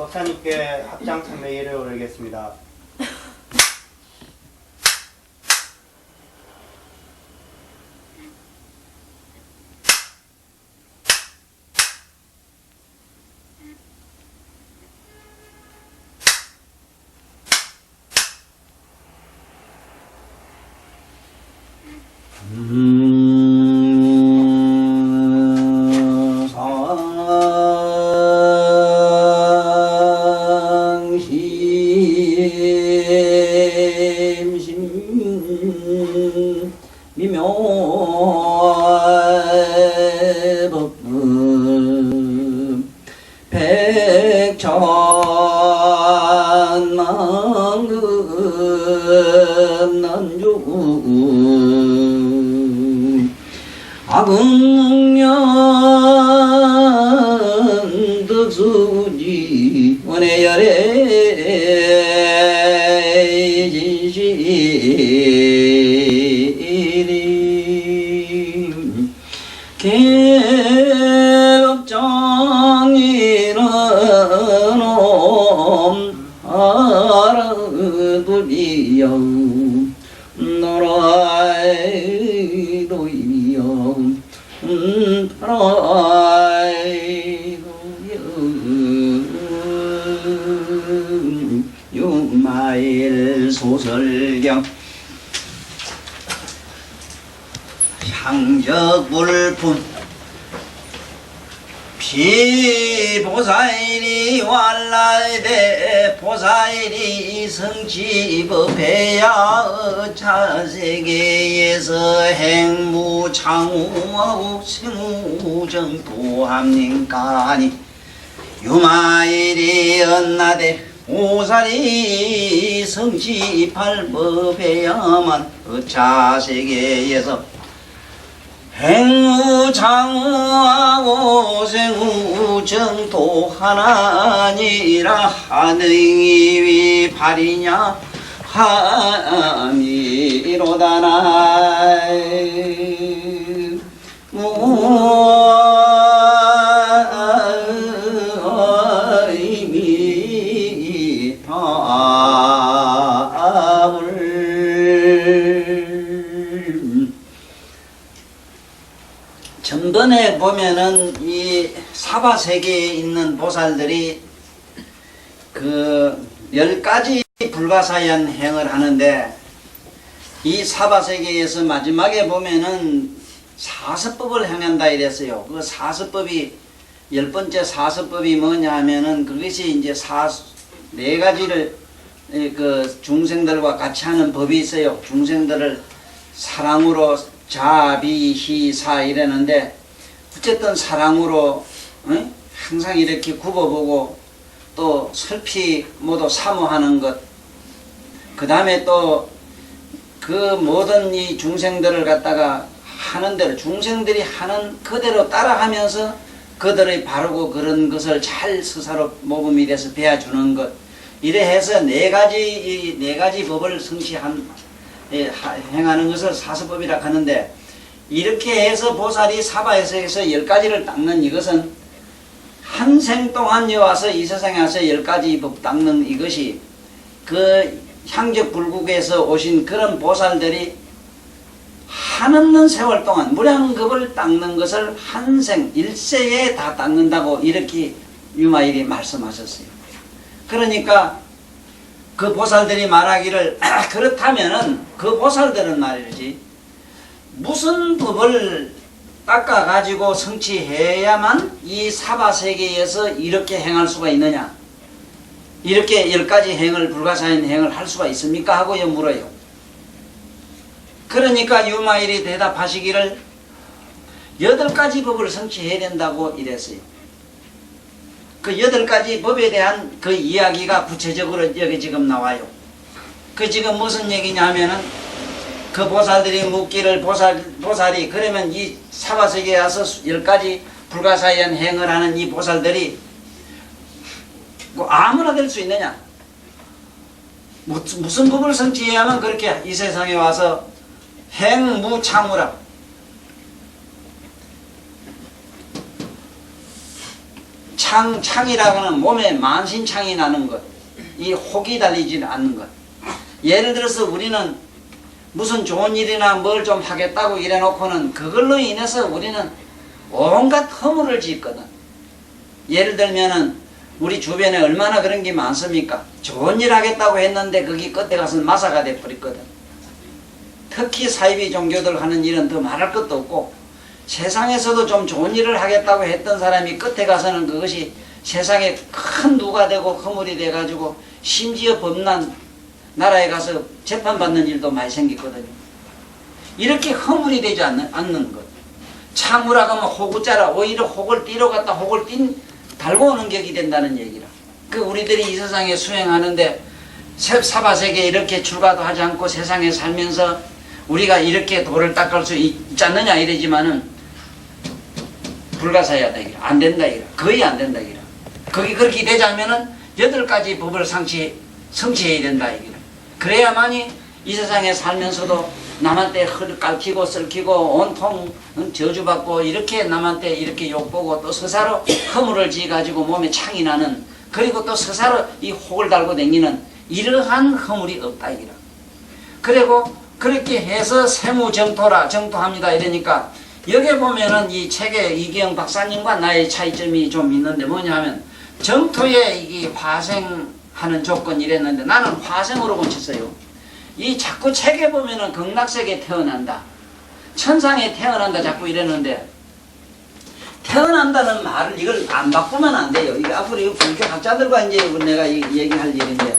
법사님께 합장 참매 예를 올리겠습니다. 백천만금 난주 악응년 덕수지 원해열의 진실이 개업장이는 알아두리여 나라의 도이여 나라의 도여 유마일 소설경 향적불품 피보살이 왈라대 보살이 성지법해야 차세계에서 행무창우하고 생우정도함nin가니 유마일이 언나대 보살이 성지팔법해야만 차세계에서 행무장하고 생우정도 하나니라 하능이 위팔이냐 함이로다나이 무아이미 답을 전번에 보면은 이 사바세계에 있는 보살들이 그 10가지 불가사의한 행을 하는데 이 사바세계에서 마지막에 보면은 사서법을 행한다 이랬어요. 그 사서법이 10번째 사서법이 뭐냐 하면은 그것이 이제 네 가지를 그 중생들과 같이 하는 법이 있어요. 중생들을 사랑으로 자비희사 이랬는데 어쨌든 사랑으로 항상 이렇게 굽어보고 또 슬피 모두 사모하는 것, 그 다음에 또 그 모든 이 중생들을 갖다가 하는 대로 중생들이 하는 그대로 따라하면서 그들의 바르고 그런 것을 잘 스스로 모범이 돼서 배워주는 것, 이래 해서 네 가지 법을 행하는 것을 사서법이라 하는데, 이렇게 해서 보살이 사바에서 10가지를 닦는 이것은 한 생 동안 와서 이 세상에 와서 10가지 법 닦는 이것이 그 향적불국에서 오신 그런 보살들이 한없는 세월 동안 무량겁을 닦는 것을 한 생 일세에 다 닦는다고 이렇게 유마일이 말씀하셨어요. 그러니까 그 보살들이 말하기를 그렇다면은 그 보살들은 말이지 무슨 법을 닦아가지고 성취해야만 이 사바세계에서 이렇게 행할 수가 있느냐, 이렇게 10가지 행을 불가사의한 행을 할 수가 있습니까 하고 물어요. 그러니까 유마일이 대답하시기를 8가지 법을 성취해야 된다고 이랬어요. 그 8가지 법에 대한 그 이야기가 구체적으로 여기 지금 나와요. 그 지금 무슨 얘기냐 하면은 그 보살들이 묻기를 보살이 그러면 이 사바세계에 와서 10가지 불가사의한 행을 하는 이 보살들이 뭐 아무나 될 수 있느냐, 무슨 법을 성취해야만 그렇게 이 세상에 와서 행무창우라 창이라고 하는 몸에 만신창이 나는 것, 이 혹이 달리지 않는 것. 예를 들어서 우리는 무슨 좋은 일이나 뭘 좀 하겠다고 이래놓고는 그걸로 인해서 우리는 온갖 허물을 짓거든. 예를 들면은 우리 주변에 얼마나 그런 게 많습니까? 좋은 일 하겠다고 했는데 거기 끝에 가서 마사가 돼버렸거든. 특히 사이비 종교들 하는 일은 더 말할 것도 없고, 세상에서도 좀 좋은 일을 하겠다고 했던 사람이 끝에 가서는 그것이 세상에 큰 누가 되고 허물이 돼가지고 심지어 범난 나라에 가서 재판받는 일도 많이 생겼거든요. 이렇게 허물이 되지 않는 것. 창우라고 하면 호구자라, 오히려 혹을 띠러 갔다 혹을 달고 오는 격이 된다는 얘기라. 그 우리들이 이 세상에 수행하는데 사바세계에 이렇게 출가도 하지 않고 세상에 살면서 우리가 이렇게 도를 닦을 수 있지 않느냐 이러지만은 불가사의하다 이라. 안 된다 이라. 거의 안 된다 이라. 거기 그렇게 되자면은 8가지 법을 성취해야 된다 이라. 그래야만이 이 세상에 살면서도 남한테 깔히고 썰히고 온통 저주받고 이렇게 남한테 이렇게 욕보고 또 스스로 허물을 지어가지고 몸에 창이 나는, 그리고 또 스스로 이 혹을 달고 다니는 이러한 허물이 없다 이라. 그리고 그렇게 해서 세무정토라 정토합니다 이러니까 여기 보면은 이 책에 이기영 박사님과 나의 차이점이 좀 있는데 뭐냐 하면 정토에 이게 화생하는 조건 이랬는데 나는 화생으로 고쳤어요. 이 자꾸 책에 보면은 극락세계에 태어난다, 천상에 태어난다 자꾸 이랬는데, 태어난다는 말을 이걸 안 바꾸면 안 돼요. 이게 앞으로 이 불교학자들과 이제 내가 얘기할 일인데,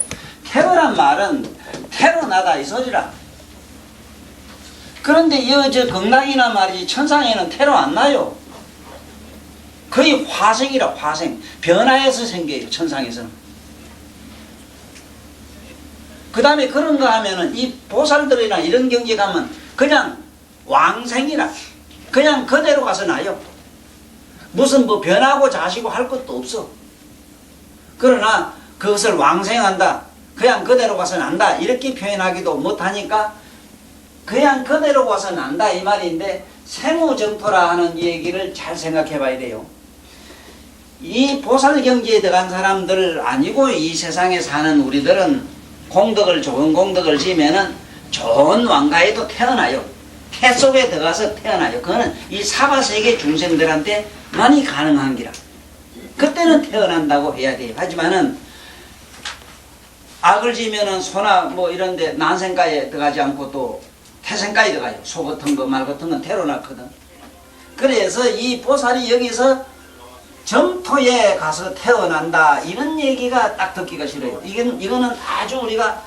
태어난 말은 태어나다 이 소리라. 그런데 이 저 극락이나 말이지 천상에는 태로 안 나요. 거의 화생이라. 화생, 변화해서 생겨요 천상에서는. 그 다음에 그런가 하면은 이 보살들이나 이런 경지 가면 그냥 왕생이라. 그냥 그대로 가서 나요. 무슨 뭐 변하고 자시고 할 것도 없어. 그러나 그것을 왕생한다, 그냥 그대로 가서 난다 이렇게 표현하기도 못하니까 그냥 그대로 가서 난다 이 말인데, 세무정토라 하는 얘기를 잘 생각해 봐야 돼요. 이 보살경지에 들어간 사람들 아니고 이 세상에 사는 우리들은 좋은 공덕을 지으면은 좋은 왕가에도 태어나요. 태 속에 들어가서 태어나요. 그거는 이 사바세계 중생들한테 많이 가능한 기라. 그때는 태어난다고 해야 돼요. 하지만은 악을 지면은 소나 뭐 이런데 난생가에 들어가지 않고 또 태생가에 들어가요. 소 같은 거 말 같은 건 태로 낳거든. 그래서 이 보살이 여기서 정토에 가서 태어난다 이런 얘기가 딱 듣기가 싫어요. 이거는 아주 우리가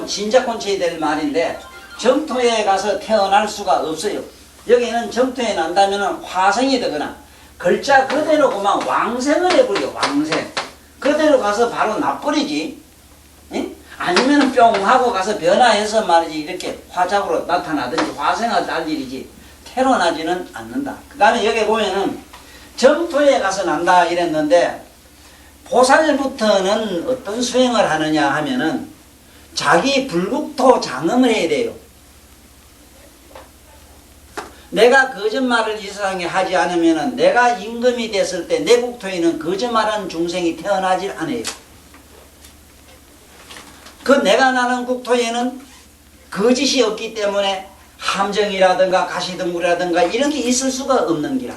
진작 곤쳐야 될 말인데, 정토에 가서 태어날 수가 없어요. 여기는 정토에 난다면 화생이 되거나 글자 그대로 그만 왕생을 해버려. 왕생 그대로 가서 바로 나버리지. 아니면 뿅 하고 가서 변화해서 말이지 이렇게 화작으로 나타나든지 화생을 날 일이지 태어나지는 않는다. 그 다음에 여기 보면은 정토에 가서 난다 이랬는데, 보살부터는 어떤 수행을 하느냐 하면은 자기 불국토 장엄을 해야 돼요. 내가 거짓말을 이 세상에 하지 않으면은 내가 임금이 됐을 때 내 국토에는 거짓말하는 중생이 태어나질 않아요. 그 내가 나는 국토에는 거짓이 없기 때문에 함정이라든가 가시덤불이라든가 이런 게 있을 수가 없는 기라.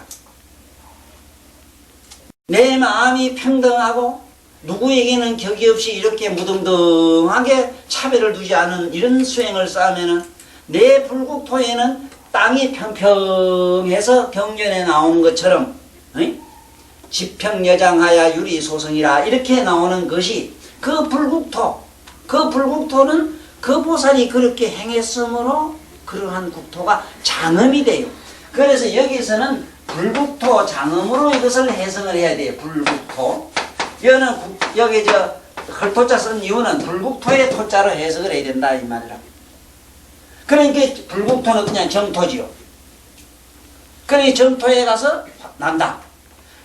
내 마음이 평등하고 누구에게는 격이 없이 이렇게 무등등하게 차별을 두지 않은 이런 수행을 쌓으면은 내 불국토에는 땅이 평평해서 경전에 나오는 것처럼 지평여장하야 유리소성이라 이렇게 나오는 것이 그 불국토. 그 불국토는 그 보살이 그렇게 행했으므로 그러한 국토가 장엄이 돼요. 그래서 여기서는 불국토 장엄으로 이것을 해석을 해야 돼요. 불국토. 여기 헐토자 쓴 이유는 불국토의 토자로 해석을 해야 된다 이 말이라. 그러니까 불국토는 그냥 정토지요. 그러니까 정토에 가서 난다.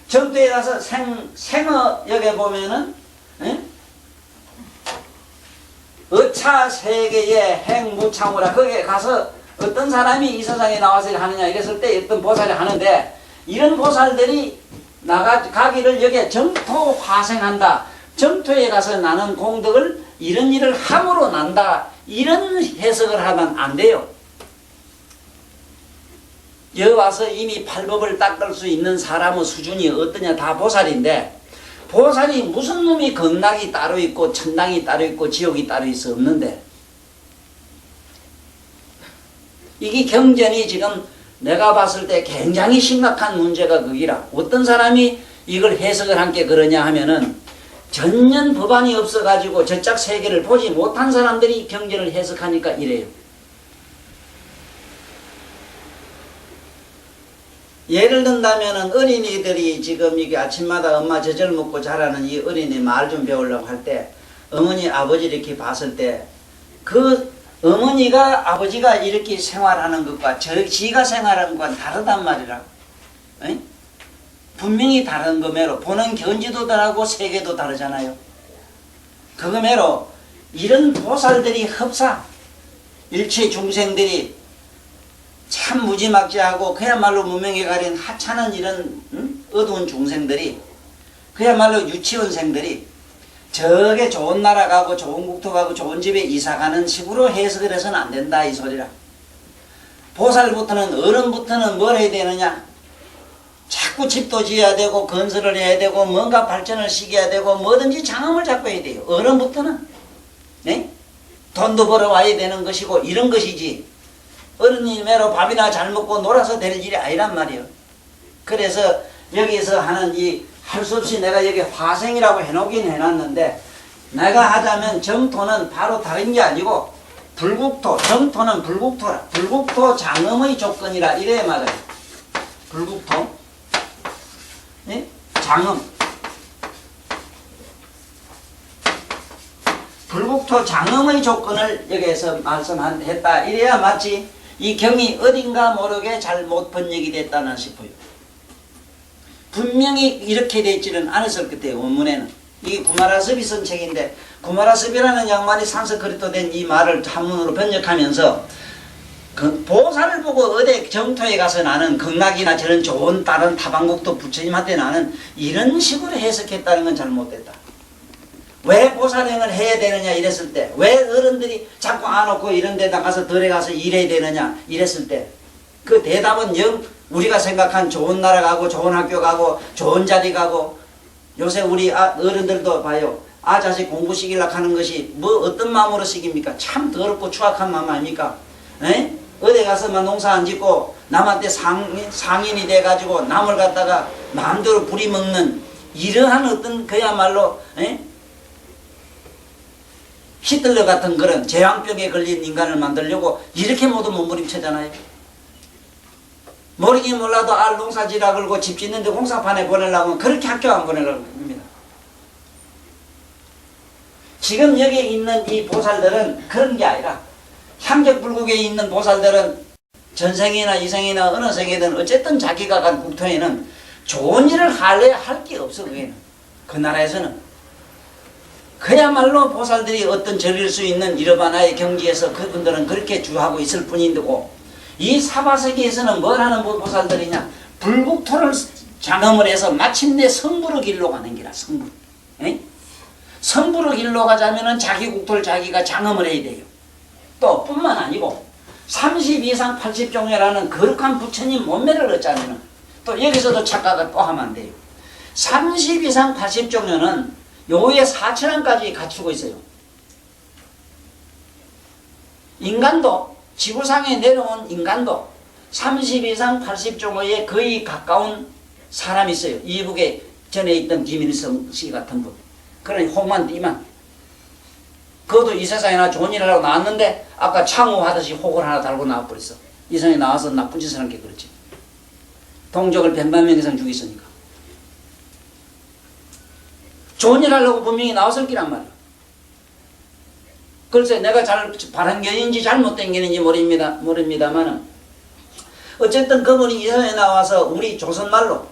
정토에 가서 생어 여기 보면은 어차 세계의 행무창우라. 거기에 가서 어떤 사람이 이 세상에 나와서 하느냐 이랬을 때 어떤 보살이 하는데, 이런 보살들이 가기를 여기에 정토 화생한다. 정토에 가서 나는 공덕을 이런 일을 함으로 난다. 이런 해석을 하면 안 돼요. 여기 와서 이미 팔법을 닦을 수 있는 사람의 수준이 어떠냐 다 보살인데 보살이 무슨 놈이 극락이 따로 있고 천당이 따로 있고 지옥이 따로 있어 없는데 이게 경전이 지금 내가 봤을 때 굉장히 심각한 문제가 거기라. 어떤 사람이 이걸 해석을 함께 그러냐 하면은 전년 법안이 없어가지고 저짝 세계를 보지 못한 사람들이 경전을 해석하니까 이래요. 예를 든다면은 어린이들이 지금 이게 아침마다 엄마 젖을 먹고 자라는 이 어린이 말 좀 배우려고 할 때 어머니 아버지 이렇게 봤을 때 그 어머니가 아버지가 이렇게 생활하는 것과 지가 생활하는 것과 다르단 말이라. 에? 분명히 다른 거매로 보는 견지도 다르고 세계도 다르잖아요. 그거매로 이런 보살들이 흡사 일체 중생들이 참 무지막지하고 그야말로 무명에 가린 하찮은 이런 어두운 중생들이 그야말로 유치원생들이 저게 좋은 나라 가고 좋은 국토 가고 좋은 집에 이사 가는 식으로 해석을 해서는 안 된다 이 소리라. 보살부터는 어른부터는 뭘 해야 되느냐 자꾸 집도 지어야 되고 건설을 해야 되고 뭔가 발전을 시켜야 되고 뭐든지 장엄을 잡고 해야 돼요. 어른부터는 네? 돈도 벌어와야 되는 것이고 이런 것이지 어른이 매로 밥이나 잘 먹고 놀아서 될 일이 아니란 말이에요. 그래서 여기서 하는 이 할 수 없이 내가 여기 화생이라고 해놓긴 해놨는데 내가 하자면 정토는 바로 다른 게 아니고 불국토, 정토는 불국토라. 불국토 장엄의 조건이라 이래야 맞아요. 불국토 네? 장엄 불국토 장엄의 조건을 여기에서 말씀했다 이래야 맞지. 이 경이 어딘가 모르게 잘못 번역이 됐다나 싶어요. 분명히 이렇게 되지는 않았을 것 같아요. 원문에는. 이게 구마라섭이 쓴 책인데 구마라섭이라는 양반이 산스크리트로 된 이 말을 한문으로 번역하면서 그 보살을 보고 어디 정토에 가서 나는 극락이나 저런 좋은 다른 타방국도 부처님한테 나는 이런 식으로 해석했다는 건 잘못됐다. 왜 보살행을 해야 되느냐 이랬을 때 왜 어른들이 자꾸 안 놓고 이런 데다 가서 덜에 가서 일해야 되느냐 이랬을 때 그 대답은 영 우리가 생각한 좋은 나라 가고 좋은 학교 가고 좋은 자리 가고 요새 우리 어른들도 봐요. 자식 공부 시키려고 하는 것이 뭐 어떤 마음으로 시킵니까? 참 더럽고 추악한 마음 아닙니까? 에? 어디 가서만 농사 안 짓고 남한테 상인이 돼가지고 남을 갖다가 마음대로 부리먹는 이러한 어떤 그야말로 에? 히틀러 같은 그런 제왕병에 걸린 인간을 만들려고 이렇게 모두 몸부림치잖아요. 모르긴 몰라도 농사지라 걸고 집 짓는데 공사판에 보내려고 하면 그렇게 학교 안 보내려고 합니다. 지금 여기에 있는 이 보살들은 그런 게 아니라 향적불국에 있는 보살들은 전생이나 이생이나 어느 생이든 어쨌든 자기가 간 국토에는 좋은 일을 할래 할 게 없어. 그게는 그 나라에서는 그야말로 보살들이 어떤 절일 수 있는 이러바나의 경지에서 그분들은 그렇게 주하고 있을 뿐인데고 이 사바세계에서는 뭘 하는 보살들이냐 불국토를 장엄을 해서 마침내 성부로 길로 가는 기라. 성부. 에? 성부로 길로 가자면은 자기 국토를 자기가 장엄을 해야 돼요. 또 뿐만 아니고 30 이상 80종려라는 거룩한 부처님 몸매를 얻자면은 또 여기서도 착각을 또 하면 안 돼요. 30 이상 80종려는 요의 4천원까지 갖추고 있어요. 인간도 지구상에 내려온 인간도 30 이상 80종호에 거의 가까운 사람이 있어요. 이북에 전에 있던 김일성 씨 같은 분. 그러니 혹만 띠만. 그것도 이 세상에나 좋은 일을 하고 나왔는데 아까 창호하듯이 혹을 하나 달고 나와버렸어. 이 세상에 나와서 나쁜 짓을 한 게 그렇지. 동족을 100만 명 이상 죽였으니까. 좋은 일 하려고 분명히 나왔을 기란 말이야. 글쎄 내가 바른 견인지 잘못된 견인지 모릅니다만은 어쨌든 그분이 이 사회에 나와서 우리 조선말로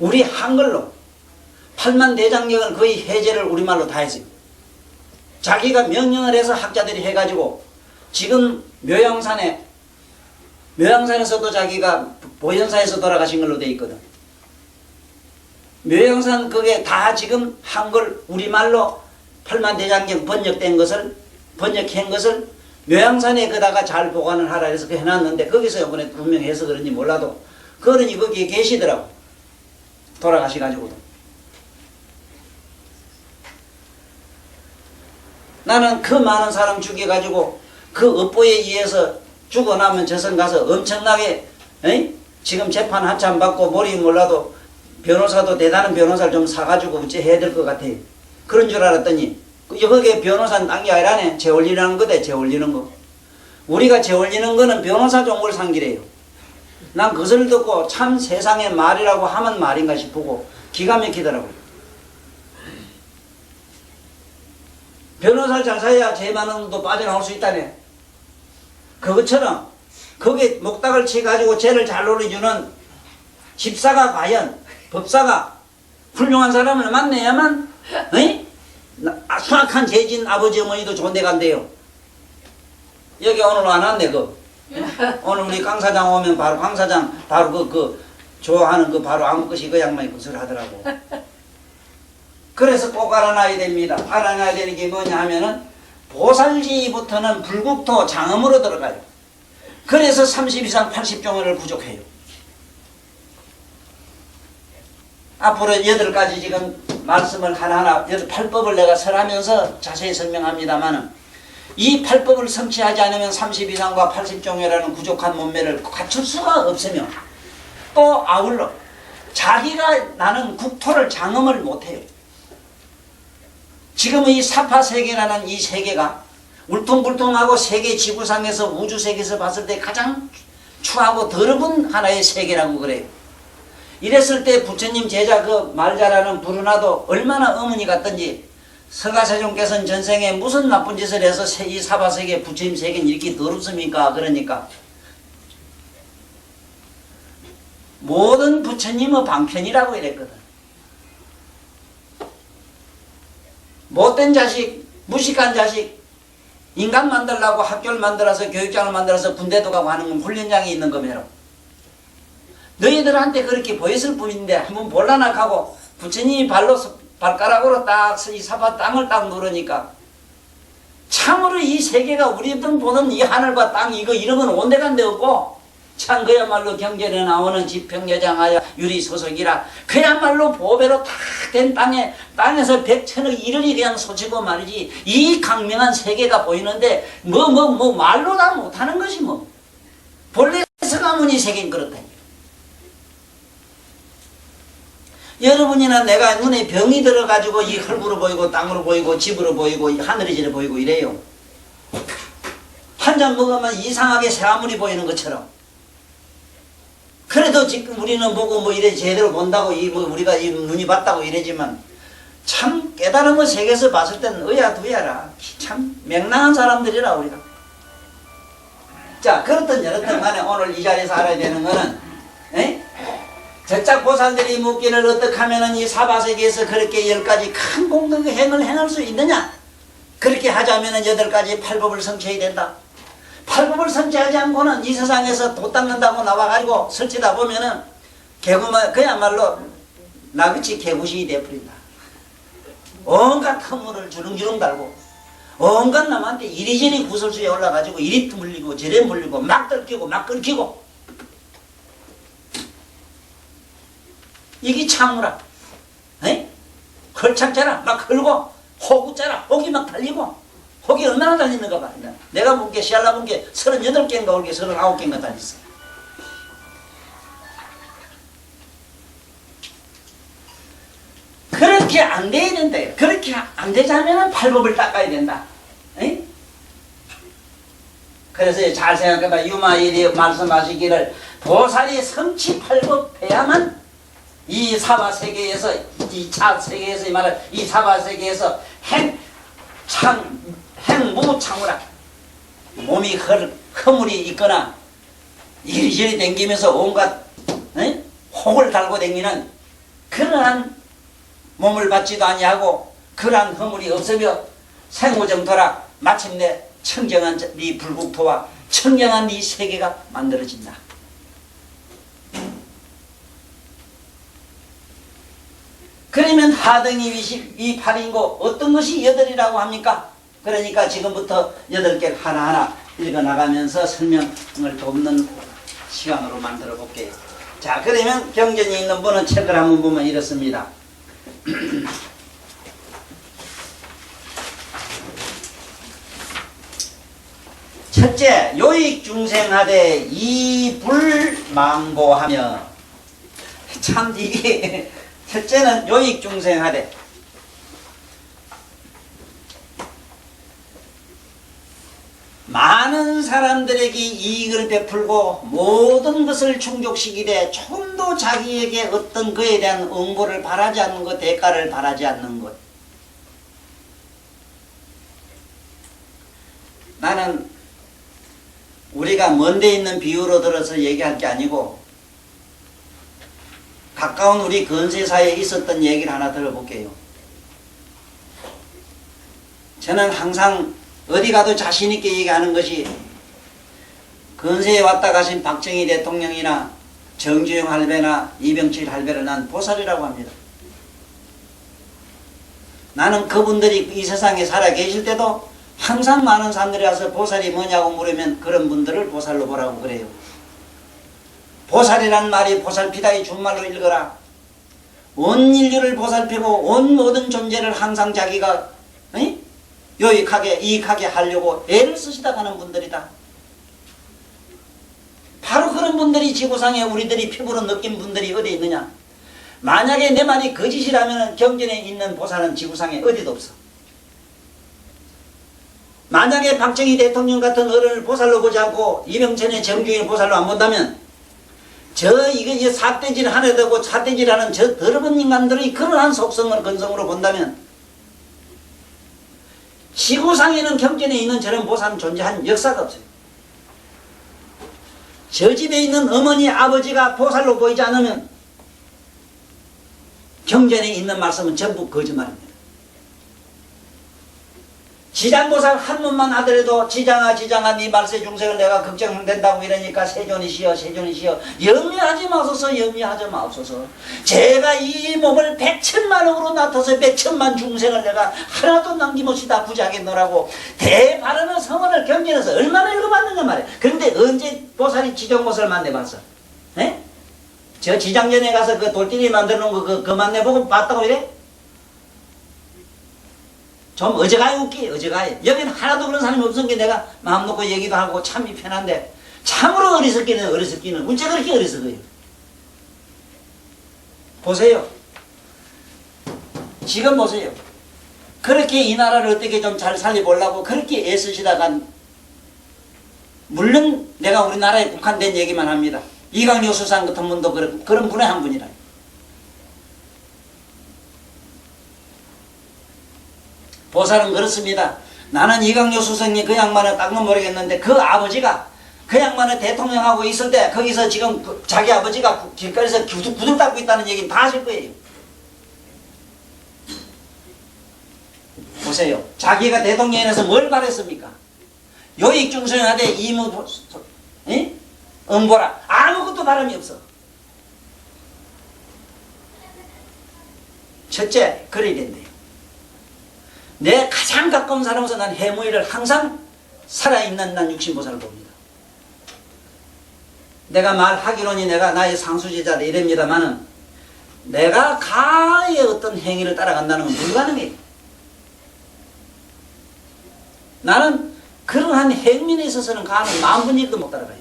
우리 한글로 8만 대장경을 거의 해제를 우리말로 다 했어요. 자기가 명령을 해서 학자들이 해가지고 지금 묘양산에서도 자기가 보현사에서 돌아가신 걸로 돼 있거든. 묘영산 그게 다 지금 한글 우리말로 팔만대장경 번역된 것을 번역한 것을 묘양산에 그다가 잘 보관을 하라 해서 해놨는데 거기서 이번에 분명해서 그런지 몰라도 그러니 거기에 계시더라고. 돌아가시가지고도. 나는 그 많은 사람 죽여가지고 그 업보에 의해서 죽어나면 저선 가서 엄청나게 지금 재판 한참 받고 머리 몰라도 변호사도 대단한 변호사를 좀 사가지고 어째 해야 될 것 같아요. 그런 줄 알았더니 거기에 변호사는 딴 게 아니라네. 재 올리는 거대. 재 올리는 거. 우리가 재 올리는 거는 변호사 종을 상기래요. 난 그것을 듣고 참 세상의 말이라고 하면 말인가 싶고 기가 막히더라고요. 변호사를 잘 사야 재 많은 놈도 빠져나올 수 있다네. 그것처럼 거기에 목닥을 치가지고 죄를 잘 놀려주는 집사가 과연 법사가 훌륭한 사람을 만나야만 수악한 죄진 아버지 어머니도 좋은데 간대요. 여기 오늘 안 왔네 오늘 우리 강 사장 오면 바로 강 사장 바로 좋아하는 바로 아무 것이 그 양반이 그것을 하더라고. 그래서 꼭 알아놔야 됩니다. 알아놔야 되는 게 뭐냐 하면은 보살지부터는 불국토 장음으로 들어가요. 그래서 30 이상 80종을 부족해요. 앞으로 8가지 지금 말씀을 하나하나 8법을 내가 설하면서 자세히 설명합니다만은 이 8법을 성취하지 않으면 30 이상과 80종이라는 부족한 몸매를 갖출 수가 없으며 또 아울러 자기가 나는 국토를 장엄을 못해요. 지금 이 사파세계라는 이 세계가 울퉁불퉁하고 세계 지구상에서 우주세계에서 봤을 때 가장 추하고 더러운 하나의 세계라고 그래요. 이랬을 때 부처님 제자 그 말 잘하는 부르나도 얼마나 어머니 같던지 서가세종께서는 전생에 무슨 나쁜 짓을 해서 이 사바세계 부처님 세계는 이렇게 더럽습니까? 그러니까 모든 부처님의 방편이라고 이랬거든. 못된 자식, 무식한 자식, 인간 만들려고 학교를 만들어서 교육장을 만들어서 군대도 가고 하는 건 훈련장이 있는 거매로. 너희들한테 그렇게 보였을 뿐인데 한번 볼라낙하고 부처님이 발가락으로 딱 이 사바 땅을 딱 누르니까 참으로 이 세계가 우리들 보는 이 하늘과 땅 이런 건 온데간데 없고 참 그야말로 경전에 나오는 지평여장하여 유리소속이라 그야말로 보배로 탁 된 땅에서 백천억 이르리 그냥 솟이고 말이지 이 강명한 세계가 보이는데 말로 다 못하는 것이 뭐 본래 서가모니 세계는 그렇다니. 여러분이나 내가 눈에 병이 들어가지고 이 흙으로 보이고 땅으로 보이고 집으로 보이고 하늘이 저래 보이고 이래요. 한 잔 먹으면 이상하게 새아물이 보이는 것처럼. 그래도 지금 우리는 보고 이래 제대로 본다고 우리가 눈이 봤다고 이러지만 참 깨달음의 세계에서 봤을 때는 의야두야라. 참 맹랑한 사람들이라 우리가. 자 그렇든 저렇든 간에 오늘 이 자리에서 알아야 되는 거는 저짝 보살들이 묻기를 어떻게 하면 이 사바세계에서 그렇게 10가지 큰 공덕의 행을 행할 수 있느냐? 그렇게 하자면 8가지 8법을 성취해야 된다. 8법을 성취하지 않고는 이 세상에서 도 닦는다고 나와가지고 설치다 보면은 그야말로 나그치 개구시 되어버린다. 온갖 허물을 주렁주렁 달고 온갖 남한테 이리저리 구설수에 올라가지고 이리 물리고 저리 물리고 막 들키고 막 끊기고 이게 참으라. 걸창자라 막 걸고 호구자라 혹이 막 달리고 혹이 얼마나 달리는가 봐. 내가 본 게 시알라 본 게 38개인가 올게 39개인가 달렸어. 그렇게 안 돼야 된다. 그렇게 안 되자면 8법을 닦아야 된다. 그래서 잘 생각해봐. 유마일이 말씀하시기를 보살이 성취 8법 해야만 이 사바세계에서 이 차세계에서 이 말을 이 사바세계에서 행무창우라 몸이 허물이 있거나 이리저리 댕기면서 온갖 혹을 달고 댕기는 그러한 몸을 받지도 아니하고 그러한 허물이 없으며 생오정토라 마침내 청정한 이 불국토와 청정한 이 세계가 만들어진다. 그러면 하등이 위 8인고 어떤 것이 8이라고 합니까? 그러니까 지금부터 8개를 하나하나 읽어나가면서 설명을 돕는 시간으로 만들어 볼게요. 자, 그러면 경전이 있는 분은 책을 한번 보면 이렇습니다. 첫째, 요익중생하되 이불망고하며. 참 이게 첫째는 요익중생하되, 많은 사람들에게 이익을 베풀고 모든 것을 충족시키되 조금도 자기에게 어떤 그에 대한 응보를 바라지 않는 것, 대가를 바라지 않는 것. 나는 우리가 먼데 있는 비유로 들어서 얘기할 게 아니고 가까운 우리 근세사에 있었던 얘기를 하나 들어볼게요. 저는 항상 어디 가도 자신있게 얘기하는 것이 근세에 왔다 가신 박정희 대통령이나 정주영 할배나 이병철 할배를 난 보살이라고 합니다. 나는 그분들이 이 세상에 살아 계실 때도 항상 많은 사람들이 와서 보살이 뭐냐고 물으면 그런 분들을 보살로 보라고 그래요. 보살이란 말이 보살피다의 준말로 읽어라. 온 인류를 보살피고 온 모든 존재를 항상 자기가 유익하게 이익하게 하려고 애를 쓰시다 가는 분들이다. 바로 그런 분들이 지구상에 우리들이 피부로 느낀 분들이 어디 있느냐. 만약에 내 말이 거짓이라면 경전에 있는 보살은 지구상에 어디도 없어. 만약에 박정희 대통령 같은 어른을 보살로 보지 않고 이병천의 정주영을 보살로 안 본다면 이거 삿대질 하나 되고 삿대질 하는 저 더러운 인간들의 그러한 속성을 근성으로 본다면 지구상에는 경전에 있는 저런 보살은 존재한 역사가 없어요. 저 집에 있는 어머니 아버지가 보살로 보이지 않으면 경전에 있는 말씀은 전부 거짓말입니다. 지장보살 한 놈만 하더라도 지장아 네 말세 중생을 내가 걱정된다고 이러니까 세존이시여 염려하지 마옵소서. 제가 이 몸을 100천만억으로 나타서 100천만 중생을 내가 하나도 남김없이 다 부자하겠노라고 대바르는 성언을 경전에서 얼마나 읽어봤느냐 말이야. 그런데 언제 보살이 지정보살 만나봤어? 에? 저 지장전에 가서 그 돌덩이 만들어 놓은 그 만나보고 봤다고 이래? 좀 어제가요 웃기 어제가요. 여기는 하나도 그런 사람이 없은 게 내가 마음 놓고 얘기도 하고 참이 편한데 참으로 어리석기는 어째 그렇게 어리석어요. 보세요. 지금 보세요. 그렇게 이 나라를 어떻게 좀 잘 살려보려고 그렇게 애쓰시다가 물론 내가 우리나라에 국한된 얘기만 합니다. 이강요 수상 같은 분도 그런 분의 한 분이라. 보살은 그렇습니다. 나는 이강요 수석님 그 양반을 닦는 모르겠는데 그 아버지가 그 양반을 대통령하고 있을 때 거기서 지금 자기 아버지가 길거리에서 구들 닦고 있다는 얘기는 다 하실 거예요. 보세요. 자기가 대통령에서 뭘 바랬습니까? 요익중생하되 이무 응보라. 아무것도 바람이 없어. 첫째, 그래야 된대요. 내 가장 가까운 사람으로서 난 해무이를 항상 살아있는 난 육신보살을 봅니다. 내가 말하기로니 내가 나의 상수제자다 이랍니다마는 내가 가의 어떤 행위를 따라간다는 건 불가능해요. 나는 그러한 행민에 있어서는 가는 만분의 1도 못 따라가요.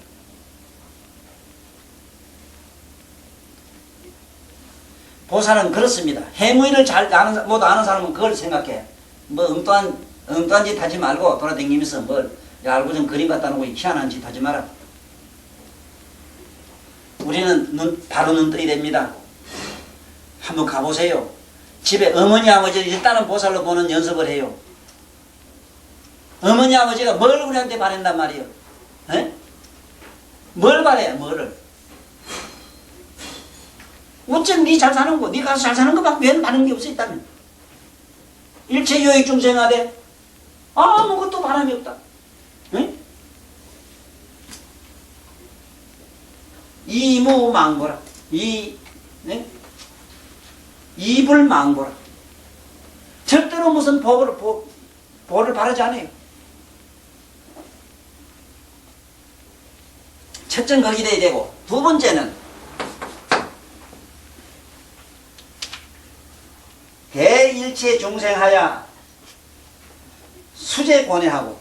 보살은 그렇습니다. 해무이를 잘 못 아는 사람은 그걸 생각해. 뭐 엉뚱한 짓 하지 말고 돌아다니면서 뭘 알고 좀 그림 갖다 놓고 희한한 짓 하지 마라. 우리는 바로 눈 떠야 됩니다. 한번 가보세요. 집에 어머니 아버지를 다른 보살로 보는 연습을 해요. 어머니 아버지가 뭘 우리한테 바란단 말이에요. 에? 뭘 바래? 뭐를? 어쩜 니 잘 사는 거, 니 가서 잘 사는 거밖에 왜 바른 게 없어 있다면? 일체 요익 중생하되 아무것도 바람이 없다. 응? 이무망고라. 입을 망보라. 절대로 무슨 보를 바라지 않아요. 첫째는 거기 돼야 되고, 두 번째는 대일체 중생하야 수제 권해하고,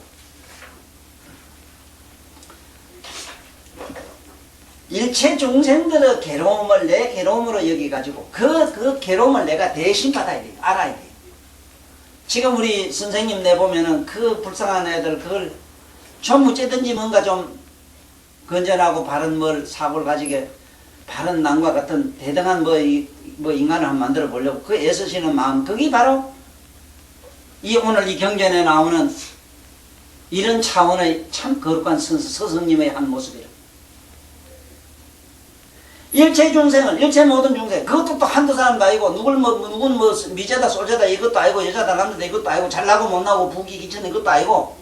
일체 중생들의 괴로움을 내 괴로움으로 여기가지고 그 괴로움을 내가 대신 받아야 돼요. 알아야 돼요. 지금 우리 선생님 내보면은 그 불쌍한 애들 그걸 좀 어째든지 뭔가 좀 건전하고 바른 사고를 가지게 바른 남과 같은 대등한 인간을 한번 만들어 보려고 그 애쓰시는 마음, 그게 바로 오늘 이 경전에 나오는 이런 차원의 참 거룩한 스승님의 한 모습이라. 일체 중생을, 일체 모든 중생, 그것도 또 한두 사람도 아니고, 누군 미제다, 소제다, 이것도 아니고, 여자다, 남자다, 이것도 아니고, 잘나고 못나고, 부귀, 기천, 이것도 아니고,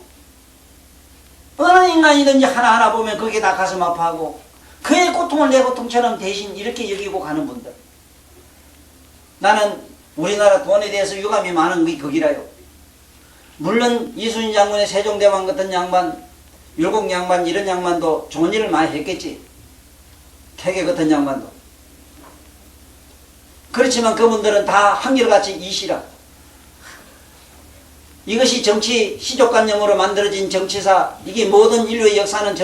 어느 인간이든지 하나하나 보면 거기에 다 가슴 아파하고, 그의 고통을 내 고통처럼 대신 이렇게 여기고 가는 분들. 나는 우리나라 돈에 대해서 유감이 많은 게 거기라요. 물론, 이순신 장군의 세종대왕 같은 양반, 율곡 양반, 이런 양반도 좋은 일을 많이 했겠지. 태계 같은 양반도. 그렇지만 그분들은 다 한결같이 이시라. 이것이 정치 시족관념으로 만들어진 정치사, 이게 모든 인류의 역사는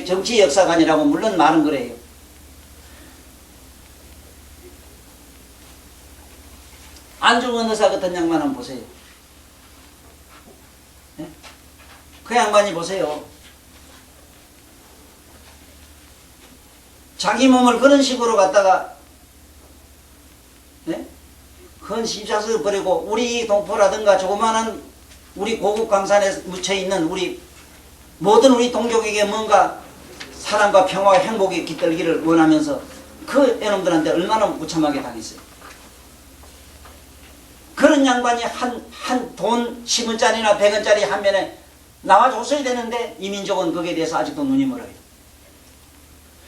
정치 역사관이라고 물론 말은 그래요. 안중근 의사 같은 양반 한번 보세요. 네? 그 양반이 보세요. 자기 몸을 그런 식으로 갖다가, 네? 큰 십자수 버리고, 우리 동포라든가 조그마한 우리 고국 강산에 묻혀있는 모든 우리 동족에게 뭔가 사랑과 평화와 행복이 깃들기를 원하면서 그 애놈들한테 얼마나 무참하게 당했어요. 그런 양반이 한 돈 10원짜리나 100원짜리 한 면에 나와줬어야 되는데, 이 민족은 거기에 대해서 아직도 눈이 멀어요.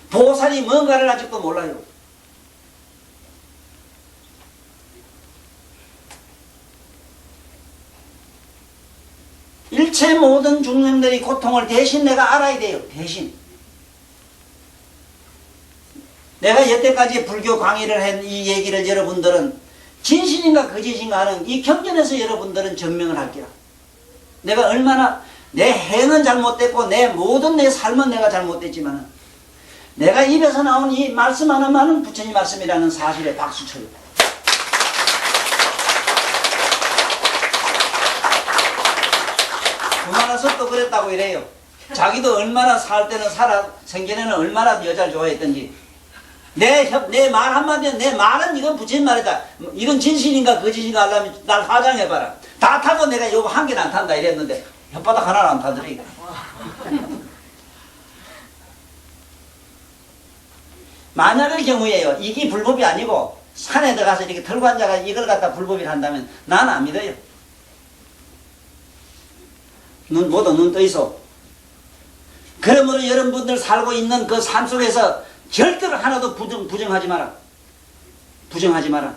보살이 뭔가를 아직도 몰라요. 일체 모든 중생들이 고통을 대신 내가 알아야 돼요. 대신. 내가 여태까지 불교 강의를 한 이 얘기를 여러분들은 진실인가 거짓인가 하는 이 경전에서 여러분들은 증명을 할게요. 내가 얼마나 내 행은 잘못됐고 내 모든 내 삶은 내가 잘못됐지만 내가 입에서 나온 이 말씀 하나만은 부처님 말씀이라는 사실에 박수 쳐요. 그만해서 또 그랬다고 이래요. 자기도 얼마나 살 때는 생전에는 얼마나 여자를 좋아했던지. 내 말 한마디는 내 말은 이건 부처님 말이다. 이건 진실인가 거짓인가 하려면 날 화장해봐라. 다 타고 내가 요거 한 개는 안 탄다 이랬는데 혓바닥 하나는 안 타더래. 만약의 경우에요. 이게 불법이 아니고 산에 들어가서 이렇게 털고 앉아가 이걸 갖다 불법이라 한다면 나는 안 믿어요. 모두 눈 떠 있어. 그러므로 여러분들 살고 있는 그 삶 속에서 절대로 하나도 부정하지 마라. 부정하지 마라.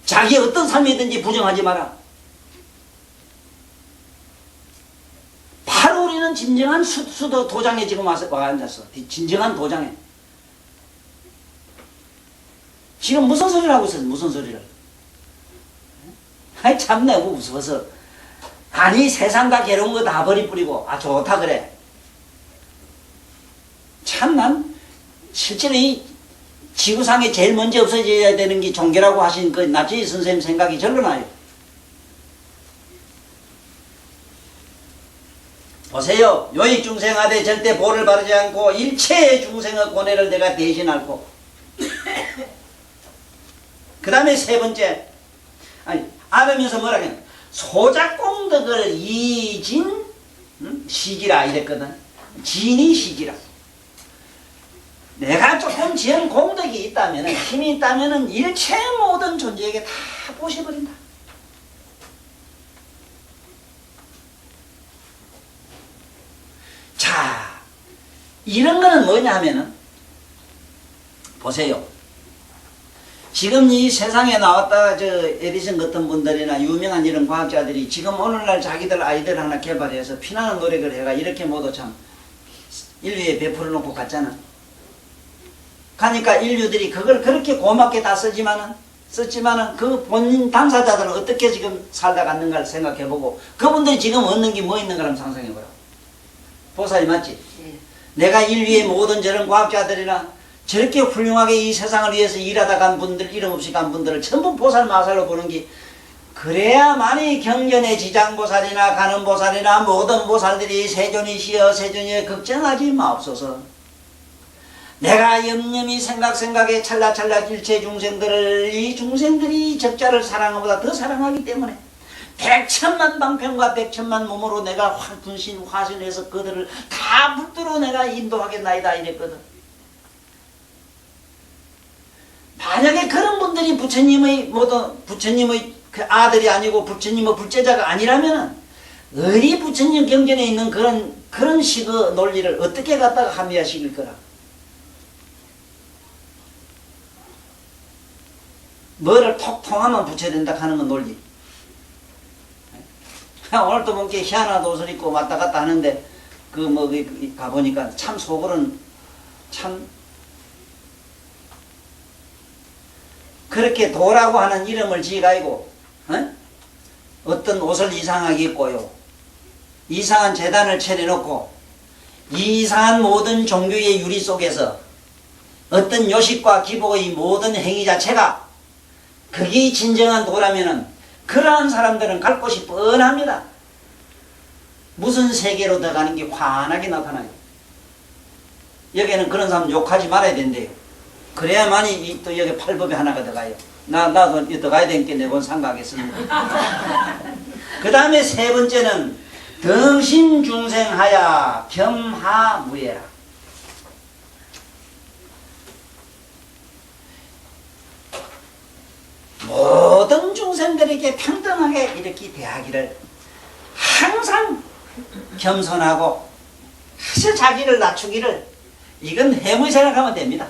자기의 어떤 삶이든지 부정하지 마라. 바로 우리는 진정한 수도 도장에 지금 와 앉았어. 진정한 도장에. 지금 무슨 소리를 하고 있어? 무슨 소리를? 아이 참내 웃어서. 아니 세상 다 괴로운 거 다 버리뿌리고 좋다 그래. 참 난 실제로 이 지구상에 제일 먼저 없어져야 되는 게 종교라고 하신 그 나치 선생님 생각이 절로 나요. 보세요. 요익중생하되 절대 보를 바르지 않고 일체의 중생의 고뇌를 내가 대신 앓고 그 다음에 세 번째 알으면서 뭐라 그래? 소작공덕을 이진 시기라 이랬거든. 진이 시기라. 내가 조금 지은 공덕이 있다면 힘이 있다면 일체 모든 존재에게 다 보셔버린다. 자, 이런 거는 뭐냐 하면은 보세요. 지금 이 세상에 나왔다 저 에디슨 같은 분들이나 유명한 이런 과학자들이 지금 오늘날 자기들 아이들 하나 개발해서 피나는 노력을 해가 이렇게 모두 참 인류에 베풀어 놓고 갔잖아. 가니까 인류들이 그걸 그렇게 고맙게 다 썼지만은 그 본인 당사자들은 어떻게 지금 살다 갔는가를 생각해보고 그분들이 지금 얻는 게 뭐 있는가 한번 상상해보라. 보살이 맞지? 예. 내가 인류의 모든 저런 과학자들이나 저렇게 훌륭하게 이 세상을 위해서 일하다 간 분들, 이름 없이 간 분들을 전부 보살 마살로 보는 게 그래야만이 경전의 지장보살이나 가는보살이나 모든 보살들이 세존이시여 세존이여 걱정하지 마옵소서. 내가 염염이 생각에 찰나찰나 일체 중생들을 이 중생들이 적자를 사랑하보다 더 사랑하기 때문에 백천만 방편과 백천만 몸으로 내가 분신 화신해서 그들을 다 붙들어 내가 인도하겠나이다 이랬거든. 만약에 그런 분들이 부처님의 그 아들이 아니고 부처님의 불제자가 아니라면 어디 부처님 경전에 있는 그런 식의 논리를 어떻게 갖다가 합리화시킬 거라. 뭐를 톡 통하면 붙여야 된다 하는 건 논리. 오늘도 보니까 희한한 옷을 입고 왔다 갔다 하는데 가보니까 참 속으로는 참 그렇게 도라고 하는 이름을 지어가지고 어떤 옷을 이상하게 입고요. 이상한 재단을 차려놓고 이상한 모든 종교의 유리 속에서 어떤 요식과 기복의 모든 행위 자체가 그게 진정한 도라면은 그러한 사람들은 갈 곳이 뻔합니다. 무슨 세계로 들어가는 게 환하게 나타나요. 여기는 그런 사람 욕하지 말아야 된대요. 그래야만이 또 여기 팔법이 하나가 들어가요. 나도 들어가야 되니까 내본 생각하겠습니다. 그 다음에 세 번째는 등신중생하야 겸하무예라. 모든 중생들에게 평등하게 이렇게 대하기를 항상 겸손하고 아주 자기를 낮추기를 이건 해무 생각하면 됩니다.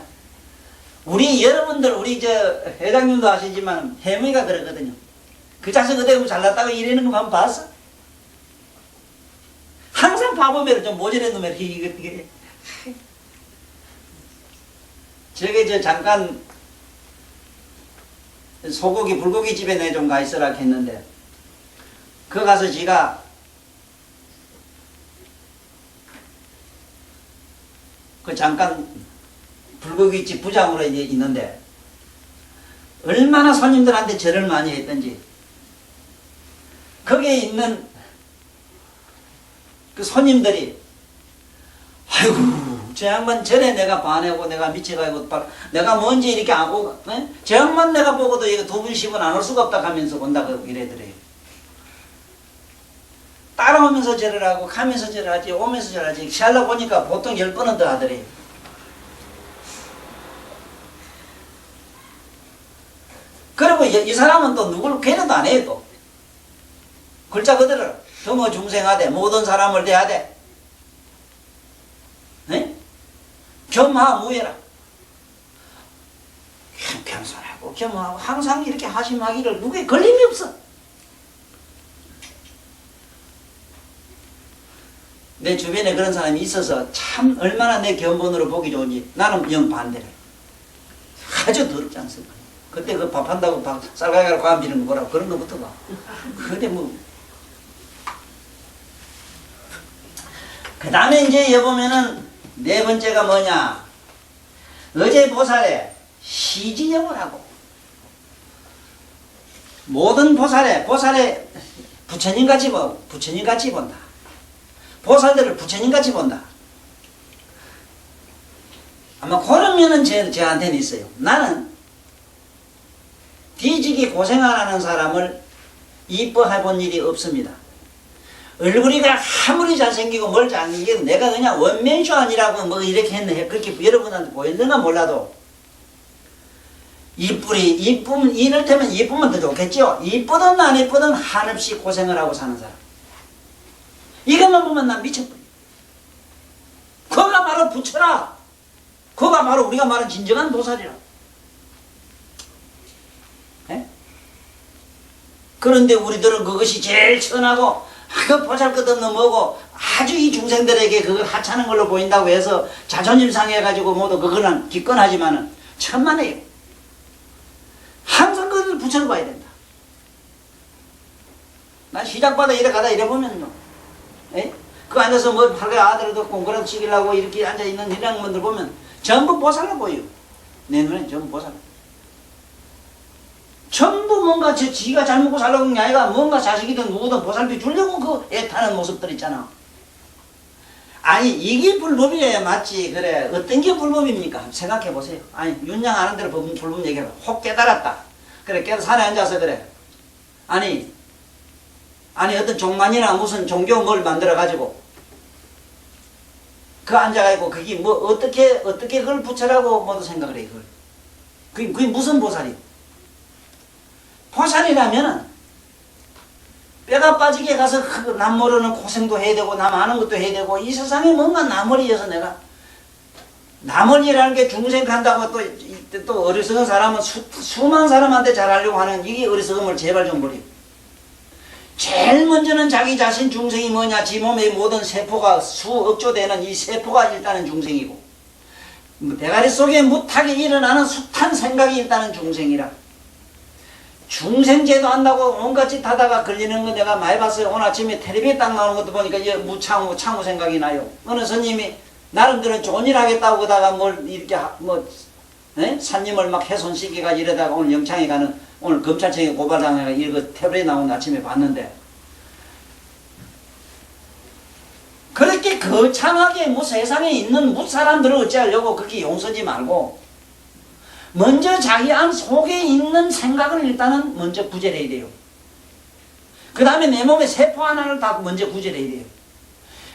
여러분들 우리 회장님도 아시지만 해무이가 그러거든요. 그 자식 어디 잘났다고 이러는 거 한번 봤어? 항상 바보매를 좀 모자란 놈을 이게 저게 잠깐 소고기 불고기 집에 내 좀 가 있으라 했는데 그 가서 지가 잠깐 불고기집 부장으로 이제 있는데 얼마나 손님들한테 절을 많이 했던지 거기에 있는 그 손님들이 아이고 저 양반 전에 내가 반하고 내가 미쳐가지고 내가 뭔지 이렇게 안 보고 저 양반 내가 보고도 이거 2분 10분 안 올 수가 없다 하면서 온다고 이래더래요. 따라오면서 절을 하고 가면서 절을 하지 오면서 절을 하지 시알라 보니까 보통 10번은 더 하더래요. 그리고 이 사람은 또 누구를 괴로도 안 해요. 또 글자 그대로 겸허 중생하되 모든 사람을 대하되 겸하무예라. 겸손하고 겸하고 항상 이렇게 하심하기를 누구에 걸림이 없어. 내 주변에 그런 사람이 있어서 참 얼마나 내 견본으로 보기 좋은지 나는 영 반대래. 아주 더럽지 않습니까? 그때 그 밥한다고 쌀가게로 과비는 거 뭐라고 그런 거부터가. 근데 그 다음에 이제 여보면은 네 번째가 뭐냐? 어제 보살에 시지영을 하고 모든 보살에 부처님같이 본다. 보살들을 부처님같이 본다. 아마 그런 면은 저한테는 있어요. 나는 뒤지기 고생 안 하는 사람을 이뻐해 본 일이 없습니다. 얼굴이 아무리 잘생기고 뭘 잘생기고 내가 그냥 원맨쇼 아니라고 뭐 이렇게 했네. 그렇게 여러분한테 보였는가 몰라도 이를테면 이쁘면 더 좋겠죠. 이쁘든 안 이쁘든 한없이 고생을 하고 사는 사람. 이것만 보면 난 미쳐버려. 그가 바로 부처라. 그가 바로 우리가 말하는 진정한 보살이라. 그런데 우리들은 그것이 제일 천하고 그 보잘것없는 뭐고 아주 이 중생들에게 그걸 하찮은 걸로 보인다고 해서 자존심 상해가지고 모두 그거는 기권하지만은 천만에요. 항상 그걸 붙여봐야 된다. 난 시작받아 이래 가다 이래 보면요. 에? 그 앉아서 뭐 팔에 아들도 공부라도 시키려고 이렇게 앉아있는 이런 분들 보면 전부 보살로 보여요. 내 눈엔 전부 보살. 전부 뭔가 지가 잘 먹고 살려고 하는 게 아니라 뭔가 자식이든 누구든 보살피 주려고 그 애타는 모습들 있잖아. 아니 이게 불법이어야 맞지. 그래 어떤 게 불법입니까? 생각해 보세요. 아니 윤양 아는 대로 불법 얘기해봐. 혹 깨달았다. 그래 산에 앉아서 그래. 아니 어떤 종만이나 무슨 종교 뭘 만들어 가지고 그 앉아가지고 그게 뭐 어떻게 그걸 붙여라고 모두 생각을 해. 그게 무슨 보살이? 보살이라면은 뼈가 빠지게 가서 남 모르는 고생도 해야 되고 남 아는 것도 해야 되고 이 세상에 뭔가 남을이어서 내가 남을이라는 게 중생 간다고 또 어리석은 사람은 수많은 사람한테 잘하려고 하는 이게 어리석음을 제발 좀 버려. 제일 먼저는 자기 자신 중생이 뭐냐. 지 몸의 모든 세포가 수억조 되는 이 세포가 일단은 중생이고 대가리 속에 무탁이 일어나는 숱한 생각이 일단은 중생이라. 중생제도 한다고 온갖 짓 하다가 걸리는 거 내가 많이 봤어요. 오늘 아침에 텔레비에 딱 나오는 것도 보니까 이제 무창우 생각이 나요. 어느 스님이 나름대로 좋은 일 하겠다고 그러다가 뭘 이렇게 산림을 막 훼손시키가 이러다가 오늘 영창에 가는 오늘 검찰청에 고발당해가 이거 텔레비에 나온 아침에 봤는데 그렇게 거창하게 뭐 세상에 있는 무사람들을 어찌하려고 그렇게 용서지 말고 먼저 자기 안 속에 있는 생각을 일단은 먼저 구제해야 돼요. 그 다음에 내 몸의 세포 하나를 다 먼저 구제해야 돼요.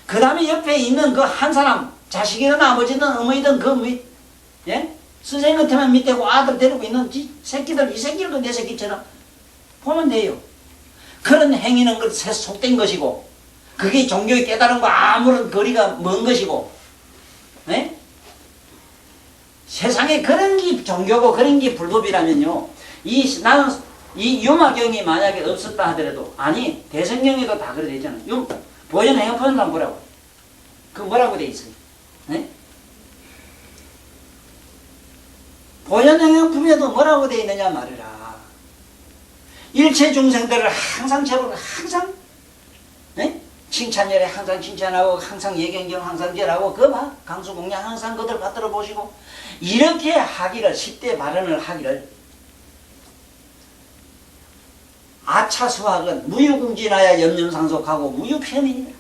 그 다음에 옆에 있는 그 한 사람 자식이든 아버지든 어머니든 선생님 같으면 밑에고 아들 데리고 있는 새끼들 이 새끼를 내 새끼처럼 보면 돼요. 그런 행위는 속된 것이고 그게 종교의 깨달은 거 아무런 거리가 먼 것이고 세상에 그런 게 종교고 그런 게 불법이라면요. 나는 이 유마경이 만약에 없었다 하더라도 아니 대성경에도 다 그래 되잖아요. 보현행영품을 한번 보라고. 그 뭐라고 돼 있어요? 보현행영품에도 뭐라고 돼 있느냐 말이라. 일체 중생들을 항상 칭찬열에 항상 칭찬하고 항상 예경경 항상 절하고 강수공양 항상 그들 받들어 보시고 이렇게 하기를 10대 발언을 하기를 아차수학은 무유궁진하여 염륜상속하고 무유편이니라.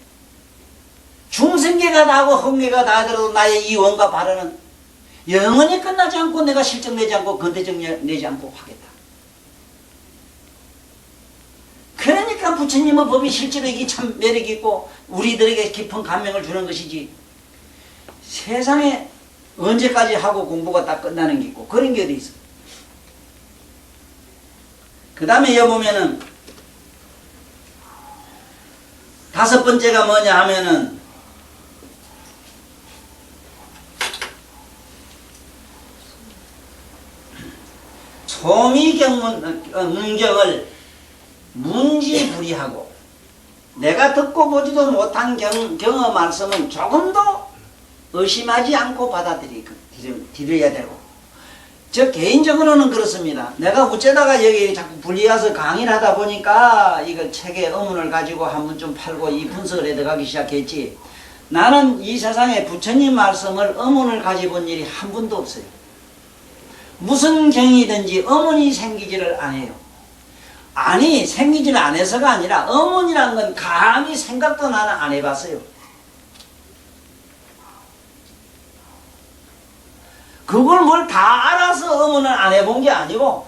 중생계가 다하고 험계가 다하더라도 나의 이 원과 발언은 영원히 끝나지 않고 내가 실정내지 않고 건대적 내지 않고 하겠다. 그러니까 부처님의 법이 실제로 이게 참 매력이 있고 우리들에게 깊은 감명을 주는 것이지 세상에 언제까지 하고 공부가 딱 끝나는 게 있고 그런 게 어디 있어. 그 다음에 여기 보면은 다섯 번째가 뭐냐 하면은 소미경문경을 문지불이하고 내가 듣고 보지도 못한 경어 말씀은 조금도 의심하지 않고 받아들여야 되고 저 개인적으로는 그렇습니다. 내가 어쩌다가 여기 자꾸 불리와서 강의를 하다 보니까 이걸 책에 의문을 가지고 한번 좀 팔고 이 분석을 해 들어가기 시작했지 나는 이 세상에 부처님 말씀을 의문을 가져본 일이 한 번도 없어요. 무슨 경이든지 의문이 생기지를 않아요. 아니 생기지를 안 해서가 아니라 의문이란 건 감히 생각도 나는 안 해봤어요. 그걸 뭘 다 알아서 의문을 안 해본 게 아니고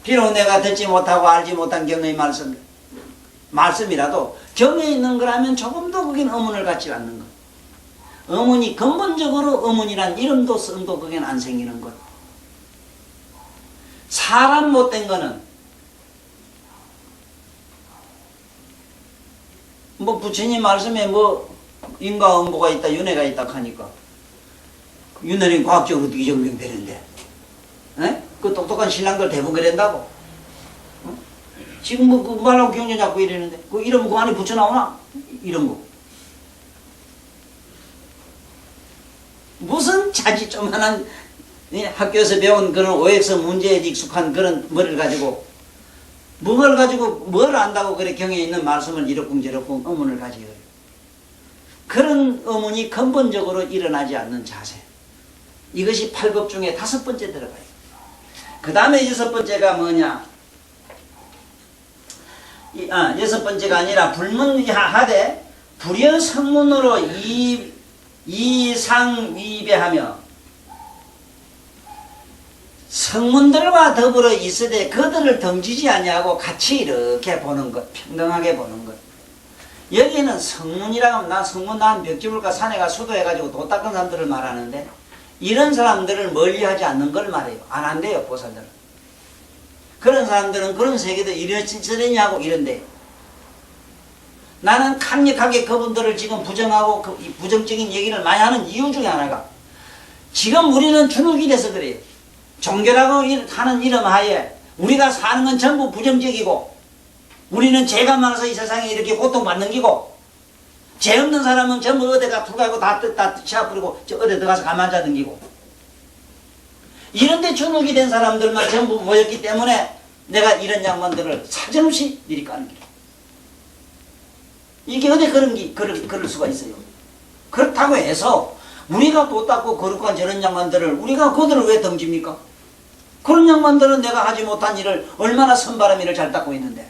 비록 내가 듣지 못하고 알지 못한 경의 말씀이라도 경에 있는 거라면 조금도 그긴 의문을 갖지 않는 것. 의문이 근본적으로 의문이란 이름도 씀도 그게 안 생기는 것. 사람 못된 거는 뭐 부처님 말씀에 뭐 인과응보가 있다 윤회가 있다 하니까 윤회는 과학적으로 어떻게 증명되는데 그 똑똑한 신랑들 대부분 그런다고 지금 뭐 말하고 경제 잡고 이러는데 그 이러면 그 안에 붙여 나오나? 이런 거. 무슨 자지 조만한 학교에서 배운 그런 OX 문제에 익숙한 그런 머리를 가지고 뭘 안다고 그래 경에 있는 말씀을 이렇쿵저렇쿵 의문을 가지고 그런 의문이 근본적으로 일어나지 않는 자세. 이것이 8법 중에 5번째 들어가요. 그 다음에 6번째가 뭐냐? 6번째가 아니라 불문하되 불여 성문으로 이상위배하며 성문들과 더불어 있으되 그들을 등지지 아니하고 같이 이렇게 보는 것, 평등하게 보는 것. 여기는 성문이라고 하면 난 성문 난 벽지불가 산에 가 수도해가지고 도 닦은 사람들을 말하는데 이런 사람들을 멀리하지 않는 걸 말해요. 안 한대요 보살들은. 그런 사람들은 그런 세계도 이러니 하고 이런데 나는 강력하게 그분들을 지금 부정하고 부정적인 얘기를 많이 하는 이유 중에 하나가 지금 우리는 주눅이 돼서 그래요. 종교라고 하는 이름 하에 우리가 사는 건 전부 부정적이고 우리는 죄가 많아서 이 세상에 이렇게 고통받는 기고 죄 없는 사람은 전부 어디가 불가고 다 치아뿌리고 어디 들어가서 가만 자는 기고 이런데 주눅이 된 사람들만 전부 모였기 때문에 내가 이런 양반들을 사정없이 이리 까는 게 이게 어디 그럴 수가 있어요. 그렇다고 해서 우리가 도 닦고 거룩한 저런 양반들을 우리가 그들을 왜 덩집니까? 그런 양반들은 내가 하지 못한 일을 얼마나 선바람 일을 잘 닦고 있는데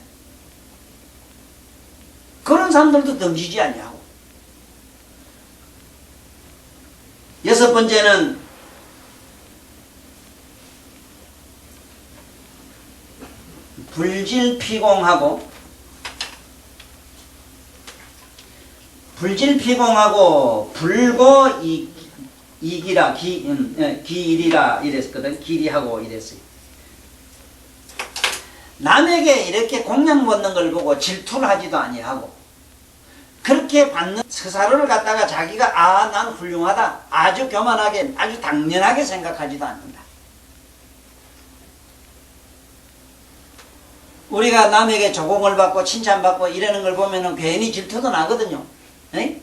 그런 사람들도 덩지지 아니하고. 6번째는 불질피공하고 불고 이기라 기일이라 이랬거든. 기리하고 이랬어요. 남에게 이렇게 공양 받는 걸 보고 질투를 하지도 아니하고 그렇게 받는 스스로를 갖다가 자기가 난 훌륭하다 아주 교만하게 아주 당연하게 생각하지도 않는다. 우리가 남에게 조공을 받고 칭찬받고 이러는 걸 보면은 괜히 질투도 나거든요. 에?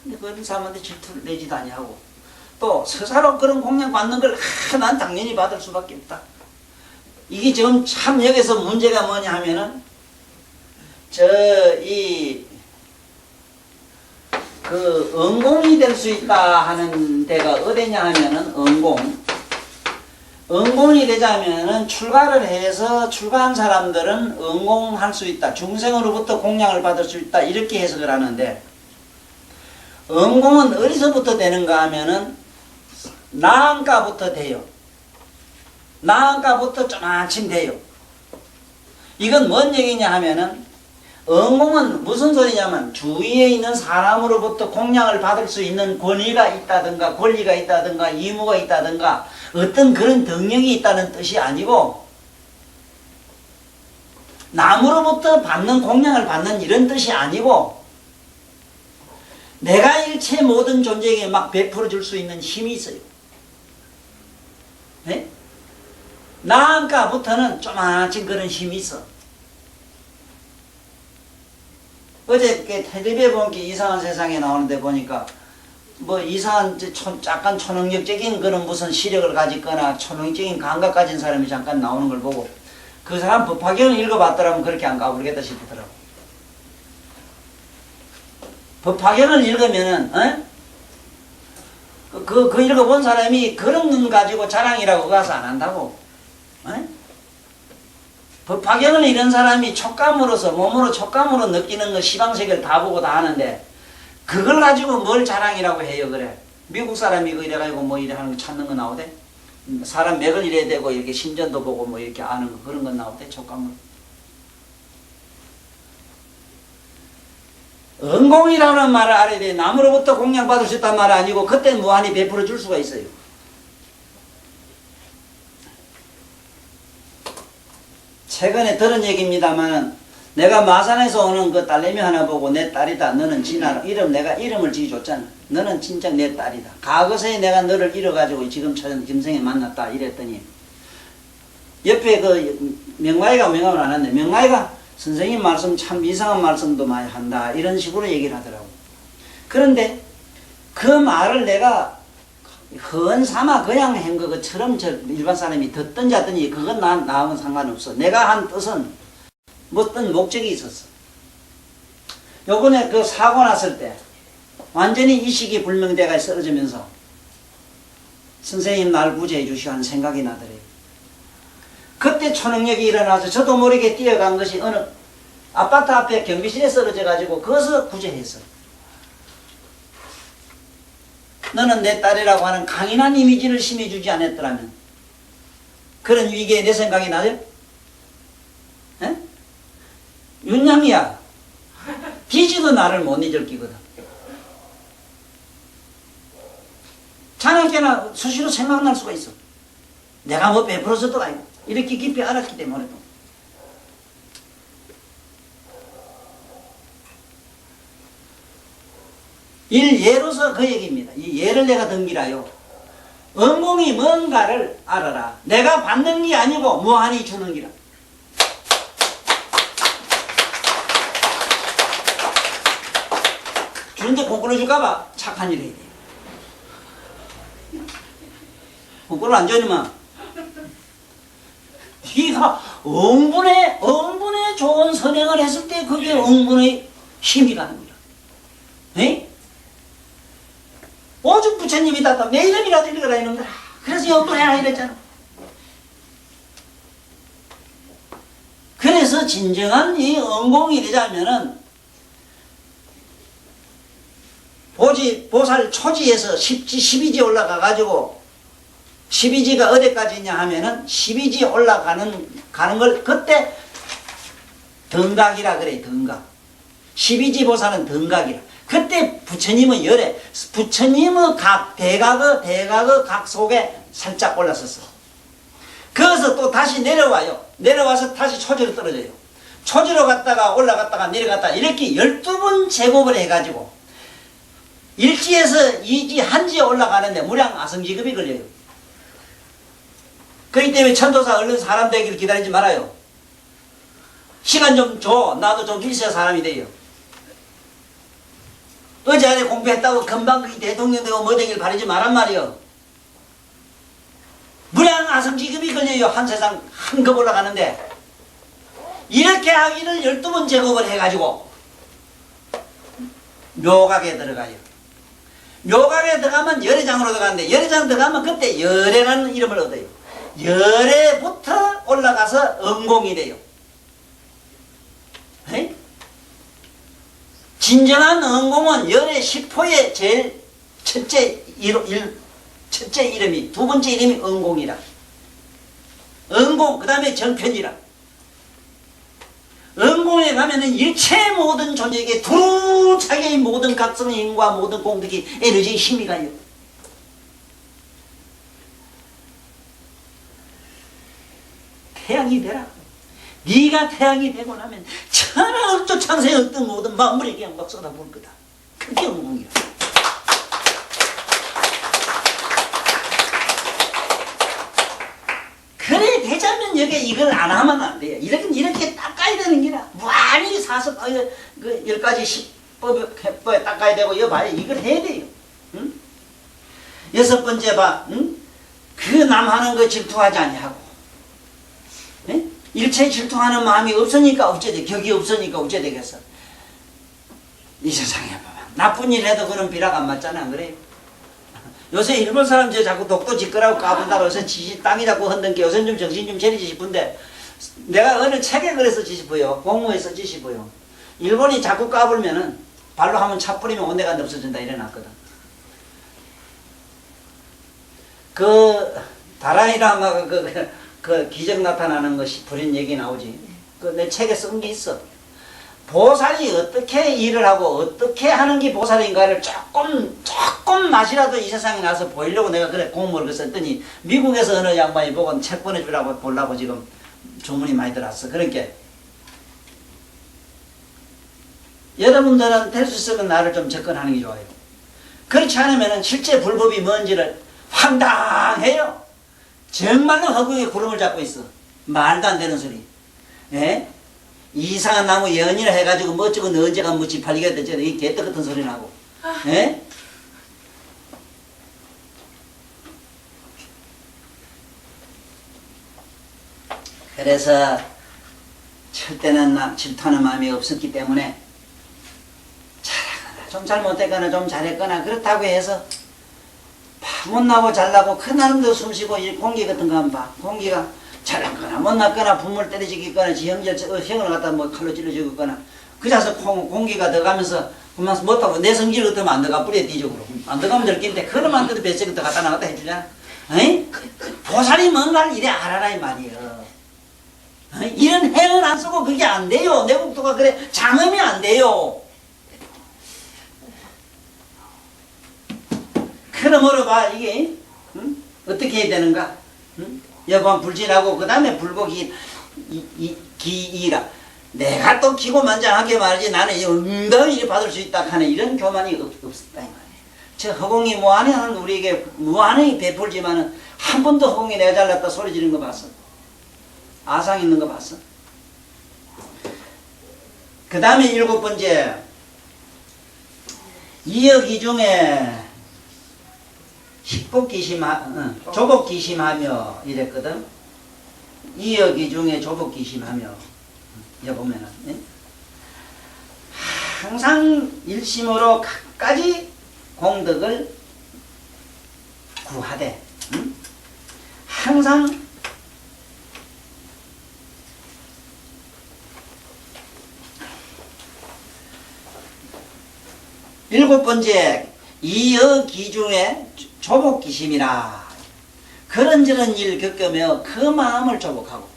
근데 그런 사람한테 질투를 내지도 아니하고 또 스스로 그런 공양 받는 걸 난 당연히 받을 수밖에 없다. 이게 지금 참 여기서 문제가 뭐냐 하면은 응공이 될 수 있다 하는 데가 어디냐 하면은 응공이 되자면은 출가를 해서 출가한 사람들은 응공할 수 있다. 중생으로부터 공양을 받을 수 있다. 이렇게 해석을 하는데 응공은 어디서부터 되는가 하면은 나한가부터 돼요. 나한가부터 조만침 돼요. 이건 뭔 얘기냐 하면은 응공은 무슨 소리냐면 주위에 있는 사람으로부터 공양을 받을 수 있는 권위가 있다든가 권리가 있다든가 의무가 있다든가 어떤 그런 덕령이 있다는 뜻이 아니고 남으로부터 받는 공양을 받는 이런 뜻이 아니고 내가 일체 모든 존재에게 막 베풀어 줄 수 있는 힘이 있어요. 네? 나한가부터는 조만친 그런 힘이 있어. 어저께 텔레비에 본 게 이상한 세상에 나오는데 보니까 뭐 이상한 약간 초능력적인 그런 무슨 시력을 가지거나 초능력적인 감각 가진 사람이 잠깐 나오는 걸 보고 그 사람 법화경을 읽어봤더라면 그렇게 안 가보겠다 싶더라고. 법화경을 읽으면은 그 읽어본 사람이 그런 눈 가지고 자랑이라고 가서 안 한다고. 법화경을 읽은 사람이 촉감으로서 몸으로 촉감으로 느끼는 거 시방세계를 다 보고 다 하는데 그걸 가지고 뭘 자랑이라고 해요. 그래 미국 사람이 이거 이래가지고 뭐 이래 하는 거 찾는 거 나오대. 사람 맥을 이래야 되고 이렇게 심전도 보고 뭐 이렇게 아는 거 그런 건 나오대. 촉감으로. 응공이라는 말을 알아야 돼. 남으로부터 공양받을 수 있단 말이 아니고 그때 무한히 베풀어 줄 수가 있어요. 최근에 들은 얘기입니다만 내가 마산에서 오는 그 딸내미 하나 보고 내 딸이다. 너는 진아라. 내가 이름을 지어줬잖아. 너는 진짜 내 딸이다. 과거에 내가 너를 잃어가지고 지금 김생에 만났다. 이랬더니 옆에 그 명가이가 명함을 안 했네. 명가이가 선생님 말씀 참 이상한 말씀도 많이 한다. 이런 식으로 얘기를 하더라고. 그런데 그 말을 내가 헌 삼아 그냥 한 것처럼 저 일반 사람이 듣든지 하든지 그건 나하고는 상관없어. 내가 한 뜻은 어떤 목적이 있었어. 요번에 그 사고 났을 때 완전히 이식이 불명대가 쓰러지면서 선생님 날 구제해 주시오 하는 생각이 나더래요. 그때 초능력이 일어나서 저도 모르게 뛰어간 것이 어느 아파트 앞에 경비실에 쓰러져 가지고 거기서 구제했어. 너는 내 딸이라고 하는 강인한 이미지를 심어주지 않았더라면 그런 위기에 내 생각이 나죠? 에? 윤양이야. 뒤지도 나를 못 잊을 끼거든. 자나깨나 수시로 생각날 수가 있어. 내가 뭐 베풀어서도 아니고 이렇게 깊이 알았기 때문에 또. 예로서 그 얘기입니다. 이 예를 내가 든기라요. 은공이 뭔가를 알아라. 내가 받는 게 아니고 무한히 주는 기라. 주는데 공권을 줄까봐 착한 일 해야 돼. 공권을 안 줘니만 네가 응분에 좋은 선행을 했을 때 그게 응분의 힘이 가는 거야. 에? 오죽 부처님이 다 내 이름이라도 읽어라 이런 거야. 그래서 영분해라 이랬잖아. 그래서 진정한 이 응공이 되자면은 보살 초지에서 12지 올라가가지고 12지가 어디까지냐 하면은 12지 가는 걸 그때 등각이라 그래. 등각. 12지 보살은 등각이라. 그때 부처님의 열에 부처님의 대각의 각 속에 살짝 올랐었어. 거기서 또 다시 내려와요. 내려와서 다시 초지로 떨어져요. 초지로 갔다가 올라갔다가 내려갔다가 이렇게 12번 제곱을 해가지고 일지에서 이지 한지에 올라가는데 무량 아성지급이 걸려요. 그렇기 때문에 천도사 얼른 사람 되기를 기다리지 말아요. 시간 좀 줘. 나도 좀 있어야 사람이 돼요. 어제 안에 공부했다고 금방 그 대통령 되고 뭐 되길 바라지 말란 말이요. 무량 아성지급이 걸려요. 한 세상 한 급 올라가는데 이렇게 하기를 12번 제곱을 해가지고 묘각에 들어가요. 묘각에 들어가면 열애장으로 들어가는데 열애장 들어가면 그때 열애라는 이름을 얻어요. 열애부터 올라가서 응공이 돼요. 에? 진정한 응공은 열애 10호의 제일 첫째 이름이 두 번째 이름이 응공이라. 응공 그 다음에 정편이라. 응공에 가면은 일체 모든 존재에게 두루차게 모든 각성의 힘과 모든 공덕이 에너지의 힘이 가요. 태양이 되라. 네가 태양이 되고 나면 천하억조 창세의 어떤 모든 만물에 그냥 막 쏟아부을 거다. 그게 응공이야. 그래 되자면 여기 이걸 안 하면 안 돼요. 이렇게 닦아야 되는 기라. 무한히 사서 그 10가지 해법에 닦아야 되고 이거 봐요. 이걸 해야 돼요. 응? 여섯 번째 봐. 응? 그 남 하는 거 질투하지 아니하고. 예? 일체 질투하는 마음이 없으니까 어째 돼. 격이 없으니까 어째 되겠어. 이 세상에 봐봐. 나쁜 일 해도 그런 비락 안 맞잖아. 안 그래요? 요새 일본 사람 자꾸 독도 짓거라고 까분다고 요새 땅이 자꾸 흔든 게 요새 좀 정신 좀 차리지 싶은데 내가 어느 책에 그래서 지시고요. 공무에 써 지시고요. 일본이 자꾸 까불면은 발로 한번 차 뿌리면 온데간데 없어진다 이래놨거든. 그 다라이라마가 그 기적 나타나는 것이 불인 얘기 나오지. 그 내 책에 쓴 게 있어. 보살이 어떻게 일을 하고 어떻게 하는 게 보살인가를 조금 맛이라도 이 세상에 나서 보이려고 내가 그래 공모를 썼더니 미국에서 어느 양반이 보고 책 보내주라고 보려고 지금 주문이 많이 들어왔어. 그러니까 여러분들은 될 수 있으면 나를 좀 접근하는 게 좋아요. 그렇지 않으면 실제 불법이 뭔지를 황당해요. 정말로 허공에 구름을 잡고 있어. 말도 안 되는 소리. 예? 이상한 나무 예언이라 해가지고 뭐 어쩌고 너 언제가 뭐 지팔리게 됐지. 이 개떡 같은 소리 나고. 예? 그래서 절대는 질투하는 마음이 없었기 때문에 잘하거나 좀 잘못했거나 좀 잘했거나 그렇다고 해서 못나고 잘나고 그 나름대로 숨쉬고 이 공기 같은 거 한번 봐. 공기가 잘났거나 못났거나 부모를 때려 죽이거나 지 형을 갖다 뭐 칼로 찔러 죽였거나 그래서 공기가 들어가면서 그만 못하고 내 성질을 얻으면 안 들어가 뿌리에 뒤적으로 안 들어가면 될 낀데 그러면 안 돼도 뱃속에 더 갖다 나갔다 해주잖아. 에이? 보살이 뭔가를 이래 알아라 이 말이에요. 이런 행을 안 쓰고 그게 안 돼요. 내국도가 그래 장엄이 안 돼요. 그러므로 봐 이게 응? 어떻게 해야 되는가? 응? 여관 불진하고 그 다음에 불복이 기이라 내가 또 기고만장하게 말이지 나는 응답이 받을 수 있다 하는 이런 교만이 없었다 이 말이에요. 저 허공이 무한히 우리에게 무한히 베풀지만은 한 번도 허공이 내가 잘났다 소리 지르는 거 봤어? 아상 있는 거 봤어? 그 다음에 7번째 이역이 중에 조복기심하며 이랬거든. 이역이 중에 조복기심하며 여기 보면은 항상 일심으로 갖가지 공덕을 구하되 항상 일곱 번째 이역이 중에 조복기심이라 그런저런 일 겪으며 그 마음을 조복하고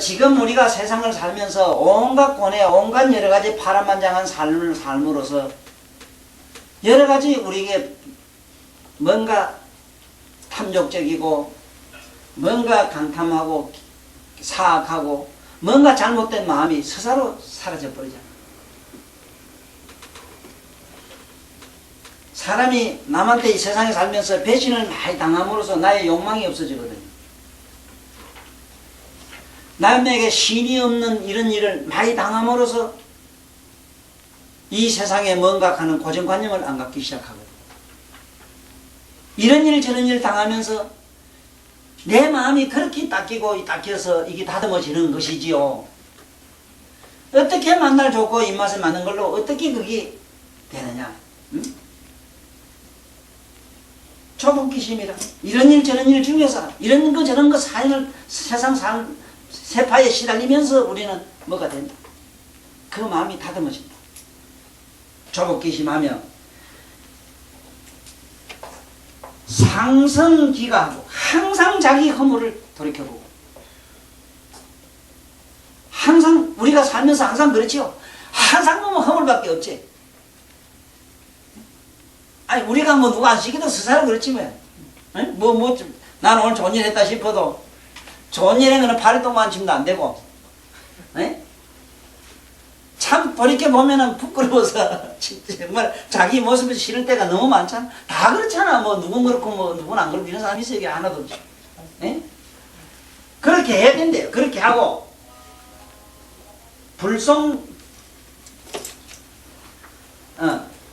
지금 우리가 세상을 살면서 온갖 고뇌 온갖 여러가지 파란만장한 삶을 삶으로써 여러가지 우리에게 뭔가 탐욕적이고 뭔가 강탐하고 사악하고 뭔가 잘못된 마음이 스스로 사라져 버리잖아. 사람이 남한테 이 세상에 살면서 배신을 많이 당함으로써 나의 욕망이 없어지거든요. 남에게 신이 없는 이런 일을 많이 당함으로써 이 세상에 뭔가 하는 고정관념을 안 갖기 시작하거든요. 이런 일 저런 일 당하면서 내 마음이 그렇게 닦여서 이게 다듬어지는 것이지요. 어떻게 만날 좋고 입맛에 맞는 걸로 어떻게 그게 되느냐. 응? 조복기심이라 이런 일 저런 일 중에서 이런 거 저런 거 사연을 세상 세파에 시달리면서 우리는 뭐가 된다. 그 마음이 다듬어진다. 조복기심하며 상성기가하고 항상 자기 허물을 돌이켜보고 항상 우리가 살면서 항상 그렇지요. 항상 보면 허물밖에 없지. 아니 우리가 뭐 누가 안 시키도 스스로 그렇지 뭐. 나는 오늘 좋은 일 했다 싶어도 좋은 일 한 거는 8일 동안 침도 안 되고 참 돌이켜보면은 부끄러워서 정말 자기 모습이 싫을 때가 너무 많잖아. 다 그렇잖아. 뭐 누군 그렇고 뭐 누군 안 그렇고 이런 사람이 있어요. 이게 하나도 없지. 그렇게 해야 된대요. 그렇게 하고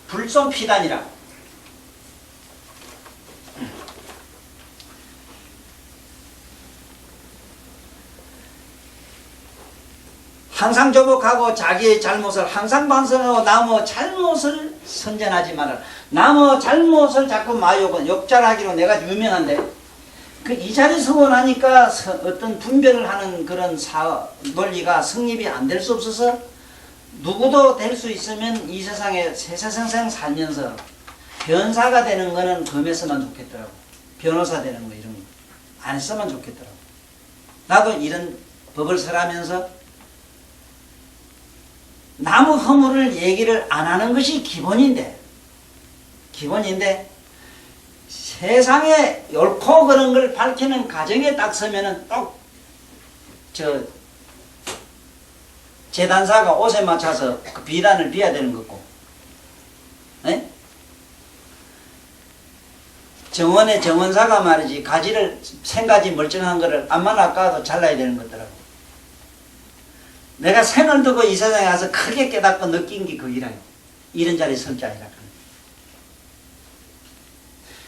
불송피단이라 항상 조복하고 자기의 잘못을 항상 반성하고 남의 잘못을 선전하지 말아라. 남의 잘못을 자꾸 욕잘하기로 내가 유명한데 이 자리에 서고 나니까 어떤 분별을 하는 그런 논리가 성립이 안 될 수 없어서 누구도 될 수 있으면 이 세상에 세세생생 살면서 변사가 되는 거는 범했으면 좋겠더라고. 변호사 되는 거 이런 거 안 했으면 좋겠더라고. 나도 이런 법을 설하면서 남의 허물을 얘기를 안 하는 것이 기본인데 세상에 옳고 그런 걸 밝히는 가정에 딱 서면은 재단사가 옷에 맞춰서 그 비단을 비워야 되는 거고 정원의 정원사가 말이지 가지를 생가지 멀쩡한 거를 암만 아까워도 잘라야 되는 거더라고. 내가 생을 두고 이 세상에 와서 크게 깨닫고 느낀 게 그이라요. 이런 자리에 설 자리라.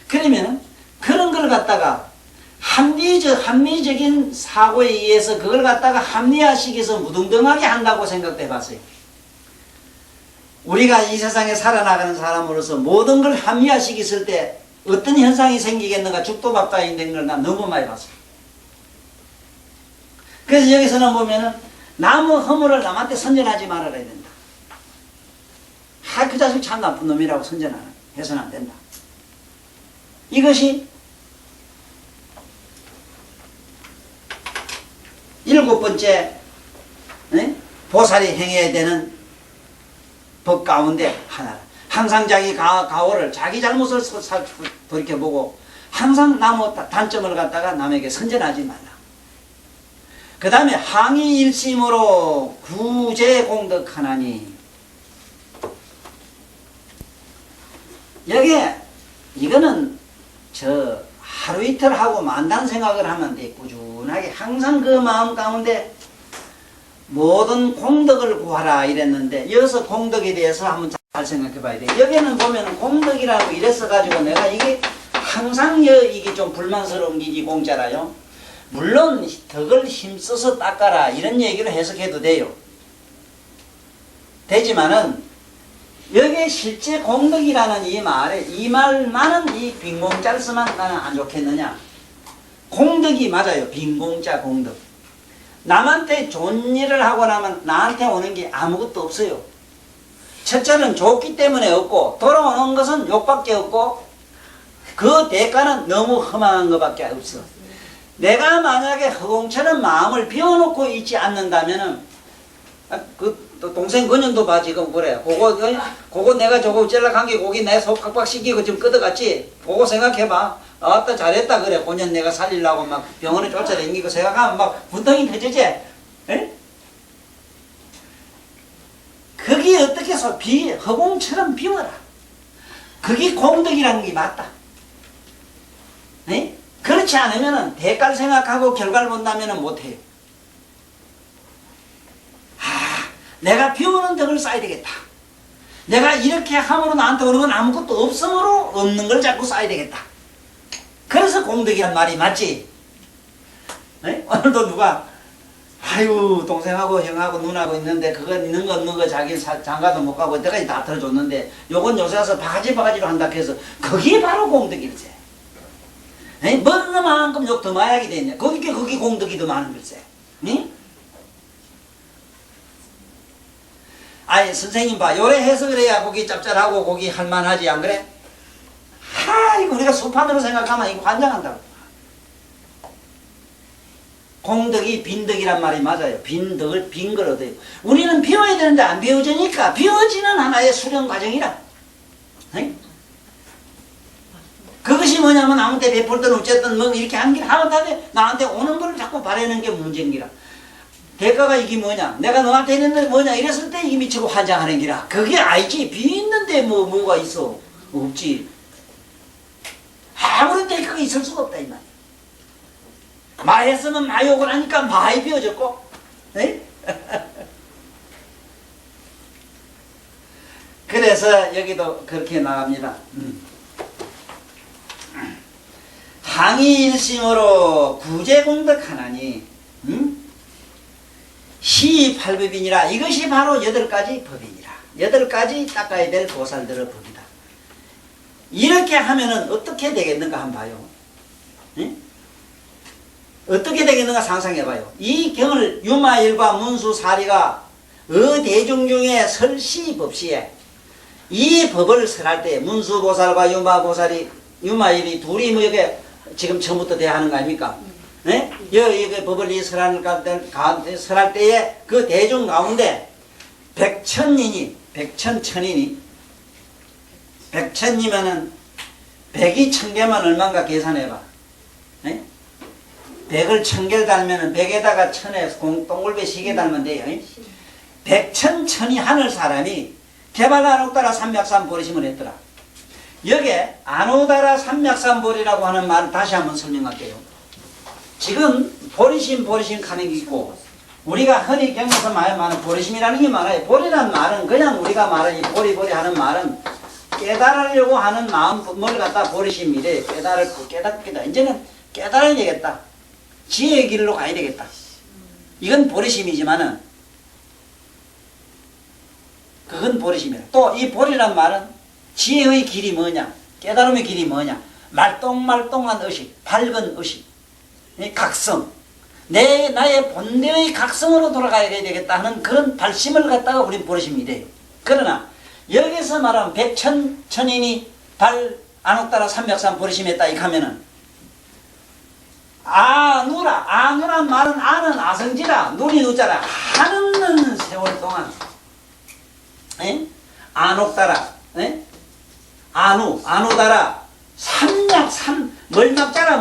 그러면 그런 걸 갖다가 합리적인 사고에 의해서 그걸 갖다가 합리화시켜서 무등등하게 한다고 생각해 봤어요. 우리가 이 세상에 살아나가는 사람으로서 모든 걸 합리화시켰을 때 어떤 현상이 생기겠는가 죽도 밥도 된 걸 난 너무 많이 봤어요. 그래서 여기서는 보면은 나무 허물을 남한테 선전하지 말아야 된다. 그 자식 참 나쁜 놈이라고 선전해서는 안 된다. 이것이 7번째 보살이 행해야 되는 법 가운데 하나라. 항상 자기 가오를 자기 잘못을 돌이켜보고 항상 나무 단점을 갖다가 남에게 선전하지 말라. 그 다음에 항의일심으로 구제공덕하나니. 여기에 이거는 하루 이틀 하고 만다는 생각을 하면 돼. 꾸준하게 항상 그 마음 가운데 모든 공덕을 구하라 이랬는데 여기서 공덕에 대해서 한번 잘 생각해 봐야 돼. 여기는 보면 공덕이라고 이랬어 가지고 내가 이게 항상 이게 좀 불만스러운 게 이 공자라요. 물론 덕을 힘써서 닦아라 이런 얘기를 해석해도 돼요. 되지만은 여기에 실제 공덕이라는 이 말만은 이 빈공자를 쓰면 나는 안 좋겠느냐. 공덕이 맞아요. 빈공자 공덕. 남한테 좋은 일을 하고 나면 나한테 오는 게 아무것도 없어요. 첫째는 좋기 때문에 없고 돌아오는 것은 욕밖에 없고 그 대가는 너무 험한 것밖에 없어. 내가 만약에 허공처럼 마음을 비워놓고 있지 않는다면은 또 동생 근현도 봐 지금 그래. 그거 내가 저거 젤락한 게 고기 내 속 각박시키고 지금 끄덕갔지. 그거 생각해봐. 아따 잘했다 그래. 본연 내가 살리려고 막 병원에 쫓아다니고 생각하면 막 분통이 터지지. 에? 그게 어떻게 해서 허공처럼 비워라. 그게 공덕이라는 게 맞다. 에? 그렇지 않으면은 대가를 생각하고 결과를 본다면은 못해요. 내가 비우는 덕을 쌓아야 되겠다. 내가 이렇게 함으로 나한테 오는 건 아무것도 없으므로 없는 걸 자꾸 쌓아야 되겠다. 그래서 공덕이란 말이 맞지. 네? 오늘도 누가 아유 동생하고 형하고 누나하고 있는데 그거 있는 거 없는 거 자기 장가도 못 가고 이때까지 다 들어줬는데 요건 요새 와서 바가지로 한다 해서 그게 바로 공덕일세. 네? 먹는 만큼 욕 더 마약이 되냐. 거기 공덕이 더 많은 글쎄. 네? 아니 선생님 봐 요래 해석을 해야 고기 짭짤하고 고기 할만하지 안 그래? 이거 우리가 수판으로 생각하면 이거 환장한다고. 공덕이 빈덕이란 말이 맞아요. 빈덕을 빈걸 얻어요. 우리는 비워야 되는데 안 비워지니까 비워지는 하나의 수련 과정이라. 네? 그것이 뭐냐면 아무데 베풀든 어쨌든 뭐 이렇게 한 길 하면 다음에 나한테 오는 걸 자꾸 바라는 게 문제인 기라. 대가가 이게 뭐냐? 내가 너한테 했는데 뭐냐? 이랬을 때 이게 미치고 환장하는 기라. 그게 아니지. 비있는데 뭐가 있어? 없지. 아무런 대가가 있을 수가 없다 이 말이야. 마했으면 마욕을 하니까 마에 비워졌고, 네? 그래서 여기도 그렇게 나갑니다. 항의일심으로 구제공덕하나니 시팔법이니라. 이것이 바로 8가지 법이니라. 8가지 닦아야 될 보살들의 법이다. 이렇게 하면은 어떻게 되겠는가 한번 봐요. 응? 어떻게 되겠는가 상상해봐요. 이 경을 유마일과 문수사리가 대중 중에 설시법시에 이 법을 설할 때 문수보살과 유마일이 둘이 뭐 이게 지금 처음부터 대하는 거 아닙니까? 네? 여기 법을 설할 때에 그 대중 가운데 백천천인이 백이 1000개면 얼마인가 계산해봐. 네? 100을 1000개를 달면은 100에다가 1000에 동글배 시계 달면 돼요. 백천천이 하늘 사람이 개발나룩 따라 삼맥산 보리심을 했더라. 여기에 아노다라 삼맥삼보리라고 하는 말을 다시 한번 설명할게요. 지금 보리심 하는 게 있고 우리가 흔히 경에서 말하는 보리심이라는 게 많아요. 보리란 말은 그냥 우리가 말하는 이 보리 하는 말은 깨달으려고 하는 마음을 갖다 보리심이래. 깨닫겠다. 이제는 깨달아야 되겠다. 지혜의 길로 가야 되겠다. 이건 보리심이지만은 그건 보리심이라. 또 이 보리란 말은 지혜의 길이 뭐냐? 깨달음의 길이 뭐냐? 말똥말똥한 의식, 밝은 의식, 각성. 나의 본래의 각성으로 돌아가야 되겠다 하는 그런 발심을 갖다가 우린 보리심이 돼요. 그러나 여기서 말하면 백천인이 안옥따라 삼맥삼 보리심했다 이 하면은 아누란 말은 아는 아성지라 눈이 누자라 하는 세월 동안 안옥따라 안우다라 멀막자라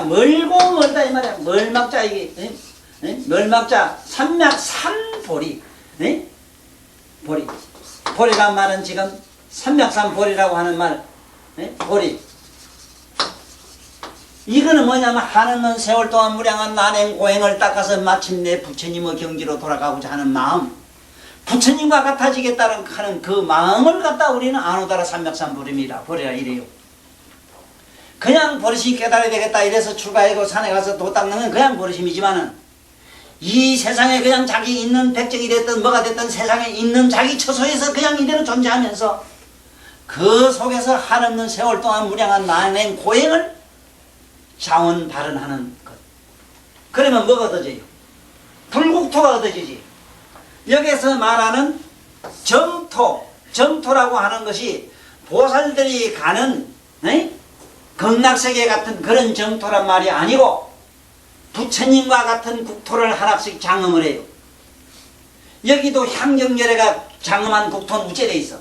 멀고 멀다 이 말이야. 멀막자 이게 멀막자 삼맥삼보리 보리란 말은 지금 삼맥삼보리라고 하는 말 보리 이거는 뭐냐면 하는 세월 동안 무량한 난행 고행을 닦아서 마침내 부처님의 경지로 돌아가고자 하는 마음 부처님과 같아지겠다는 하는 그 마음을 갖다 우리는 안오다라 삼맥삼보리라 이래요. 그냥 버릇이 깨달아야 되겠다 이래서 출가하고 산에 가서 도 닦는 건 그냥 버릇임이지만은 이 세상에 그냥 자기 있는 백정이 됐든 뭐가 됐든 세상에 있는 자기 처소에서 그냥 이대로 존재하면서 그 속에서 한없는 세월 동안 무량한 난행 고행을 자원 발언하는 것. 그러면 뭐가 얻어져요? 불국토가 얻어지지. 여기서 말하는 정토라고 하는 것이 보살들이 가는 극락세계 같은 그런 정토란 말이 아니고 부처님과 같은 국토를 하나씩 장엄을 해요. 여기도 향정열애가 장엄한 국토는 우째되어 있어.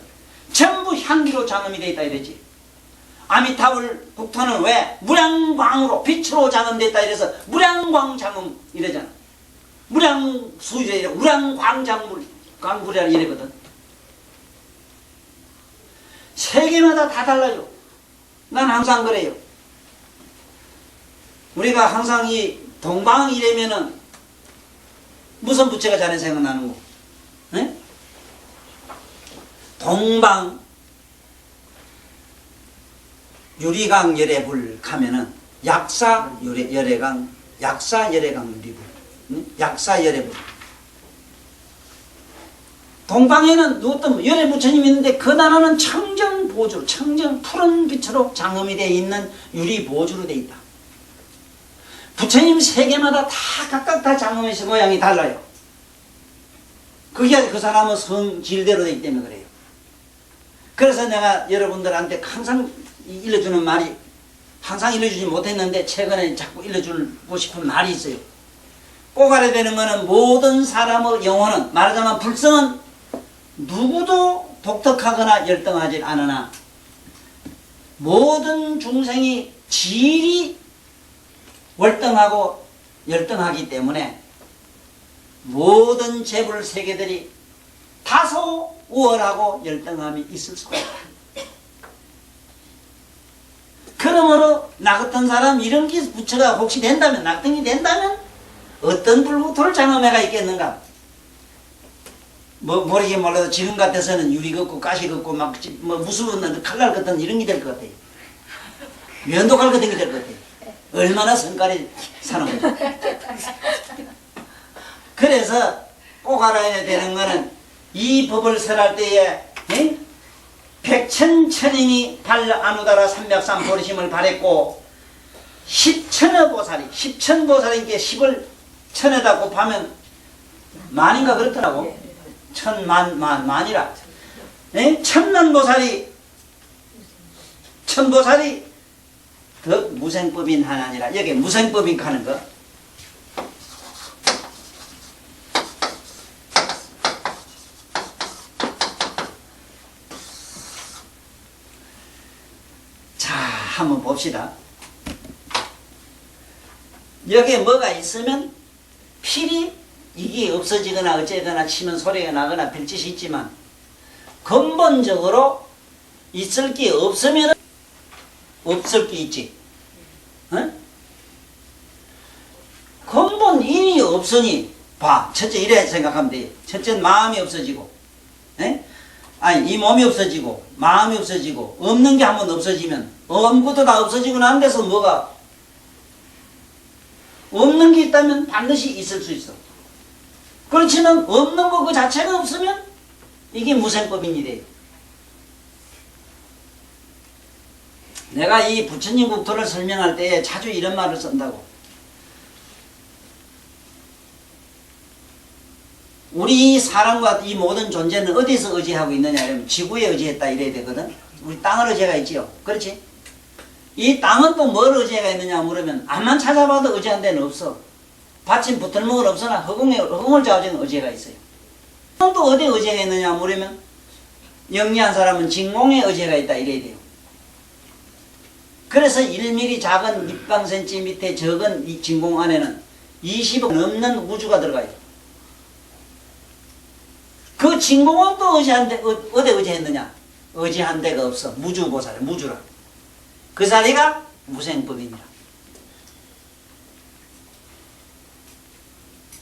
전부 향기로 장엄이 되어 있다 이랬지. 아미타불 국토는 왜? 무량광으로 빛으로 장엄됐다 이래서 무량광 장엄 이러잖아. 무량수제 무량광장물이라 이러거든. 세계마다 다 달라요. 난 항상 그래요. 우리가 항상 이 동방이라면은 무슨 부처가 자네 생각나는 거? 네? 동방 유리강 열애불 가면은 약사 열애강 유리불, 약사 열애불. 동방에는 어떤 열애 부처님이 있는데 그 나라는 청정 보주, 청정 푸른 빛으로 장엄이 되어 있는 유리 보주로 되어 있다. 부처님 세계마다 다 각각 다 장엄의 모양이 달라요. 그게 그 사람의 성질대로 되기 때문에 그래요. 그래서 내가 여러분들한테 항상 일러주는 말이 항상 일러주지 못했는데 최근에 자꾸 일러주고 싶은 말이 있어요. 꼭 알아야 되는 것은 모든 사람의 영혼은 말하자면 불성은 누구도 독특하거나 열등하지 않으나 모든 중생이 질이 월등하고 열등하기 때문에 모든 재불 세계들이 다소 우월하고 열등함이 있을 수가 있다. 그러므로 나 같은 사람 이런 게 부처가 혹시 된다면 낙등이 된다면 어떤 불국토를 장엄해가 있겠는가? 모르긴 몰라도 지금 같아서는 유리 걷고 가시 걷고 막 무수한 칼날 같은 이런 게 될 것 같아요. 면도칼 같은 게 될 것 같아요. 얼마나 성깔이 사는 거죠. 그래서 꼭 알아야 되는 거는 이 법을 설할 때에 백천천인이 안우다라 삼맥삼 보리심을 발했고 십천의 보살이 십천보살인게 10을 천에다 곱하면 만인가 그렇더라고. 만이라. 천보살이 더 무생법인 하나니라. 여기 무생법인 하는 거. 자, 한번 봅시다. 여기에 뭐가 있으면 필히 이게 없어지거나 어쩌거나 치면 소리가 나거나 별짓이 있지만 근본적으로 있을 게 없으면 없을 게 있지. 어? 근본인이 없으니 봐. 첫째 이래 생각하면 돼. 첫째는 마음이 없어지고, 에? 아니 이 몸이 없어지고 마음이 없어지고 없는 게 한번 없어지면 아무것도 다 없어지고 난 데서 뭐가 없는 게 있다면 반드시 있을 수 있어. 그렇지만 없는 거 그 자체가 없으면 이게 무생법인이래. 내가 이 부처님 국토를 설명할 때에 자주 이런 말을 쓴다고. 우리 사람과 이 모든 존재는 어디서 의지하고 있느냐 이러면 지구에 의지했다 이래야 되거든. 우리 땅을 의지가 있지요. 그렇지? 이 땅은 또 뭘 의지가 있느냐 물으면 암만 찾아봐도 의지한 데는 없어. 받침 붙을목은 없으나 허공을 좌우지는 의지가 있어요. 또 어디에 의지가 있느냐 물으면 영리한 사람은 진공에 의지가 있다 이래야 돼요. 그래서 1mm 작은 입방센치 밑에 적은 이 진공 안에는 20억 넘는 우주가 들어가요. 그 진공은 또 의지한 데, 어디 의지했느냐? 의지한 데가 없어. 무주보살, 무주라. 그 자리가 무생법이니라.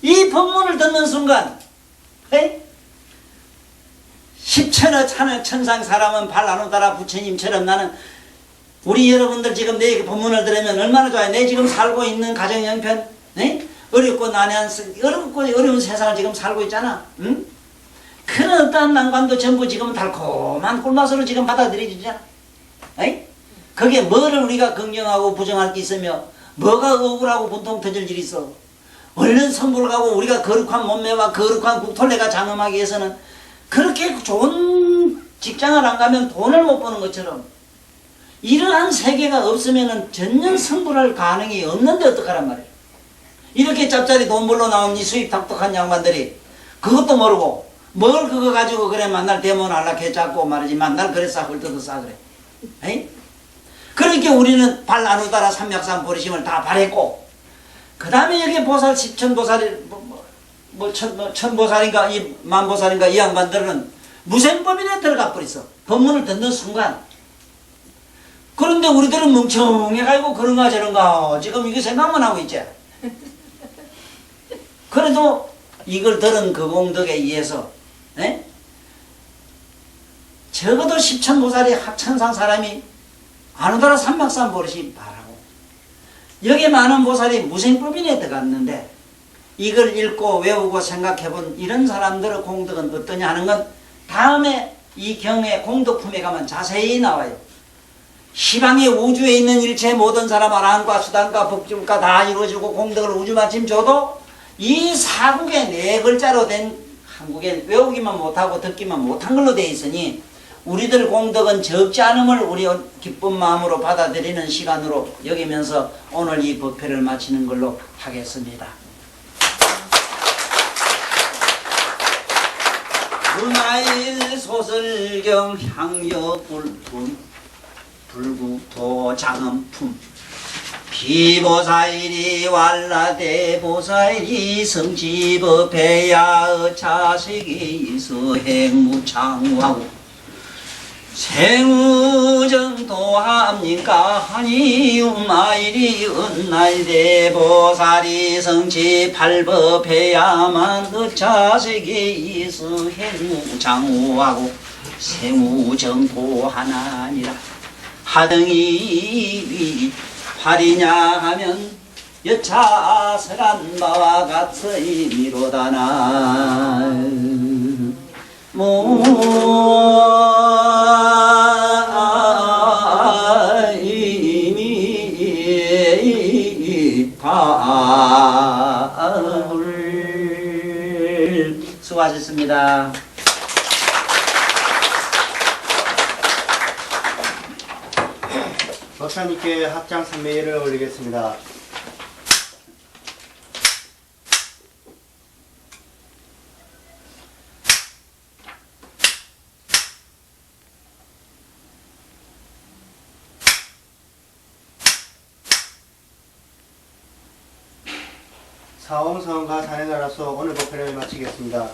이 법문을 듣는 순간, 에? 10천여 천상 사람은 발 나누다라 부처님처럼 나는 우리 여러분들 지금 내 법문을 들으면 얼마나 좋아요. 내 지금 살고 있는 가정 형편, 네? 어렵고 난해한, 어려운 세상을 지금 살고 있잖아. 응? 그런 어떠한 난관도 전부 지금 달콤한 꿀맛으로 지금 받아들여지잖아. 에이? 거기에 뭐를 우리가 긍정하고 부정할 게 있으며 뭐가 억울하고 분통 터질 일이 있어. 얼른 선불 가고 우리가 거룩한 몸매와 거룩한 국토를 장엄하기 위해서는 그렇게 좋은 직장을 안 가면 돈을 못 버는 것처럼 이러한 세계가 없으면 전년 성불할 가능이 없는데 어떡하란 말이야. 이렇게 짭짤이 돈 벌러 나온 이 수입 닥덕한 양반들이 그것도 모르고 뭘 그거 가지고 그래 만날 대문 안락해 잡고 말이지 만날 그래 싸 헐뜯어 싸 그래. 에이? 그러니까 우리는 발 나누다라 삼약산 보리심을 다 발했고 그 다음에 여기 보살 십천보살이 천보살인가 이 만보살인가 이 양반들은 무생법인에 들어가 버렸어. 법문을 듣는 순간. 그런데 우리들은 멍청해가지고 그런가 저런가 지금 이게 생각만 하고 있지. 그래도 이걸 들은 그 공덕에 의해서 에? 적어도 십천보살이 합천상 사람이 아누다라 삼막산 버릇이 바라고 여기 많은 보살이 무생법인에 들어갔는데 이걸 읽고 외우고 생각해본 이런 사람들의 공덕은 어떠냐 하는 건 다음에 이 경의 공덕품에 가면 자세히 나와요. 시방의 우주에 있는 일체 모든 사람 아라한과 수단과 법줄과 다 이루어지고 공덕을 우주마침 줘도 이 사국의 네 글자로 된 한국에 외우기만 못하고 듣기만 못한 걸로 되어 있으니 우리들 공덕은 적지 않음을 우리 기쁜 마음으로 받아들이는 시간으로 여기면서 오늘 이 법회를 마치는 걸로 하겠습니다. 은하일 소설경 향여 불품 불국토 장엄품 비보살이 왈라대보살이 성지법해야 자식이서 행무창화고 생우정도합니까 하니우마일이 은날대보살이 성지팔법해야만 그 자식이 있어 행무창화고 생우정도하나니라 하등이 팔이냐 하면 여차설한 바와 같으이미로다나 모임이 가을 수고하셨습니다. 박사님께 합장 삼매일을 올리겠습니다. 사홍성과 산에 따라서 오늘 법회를 마치겠습니다.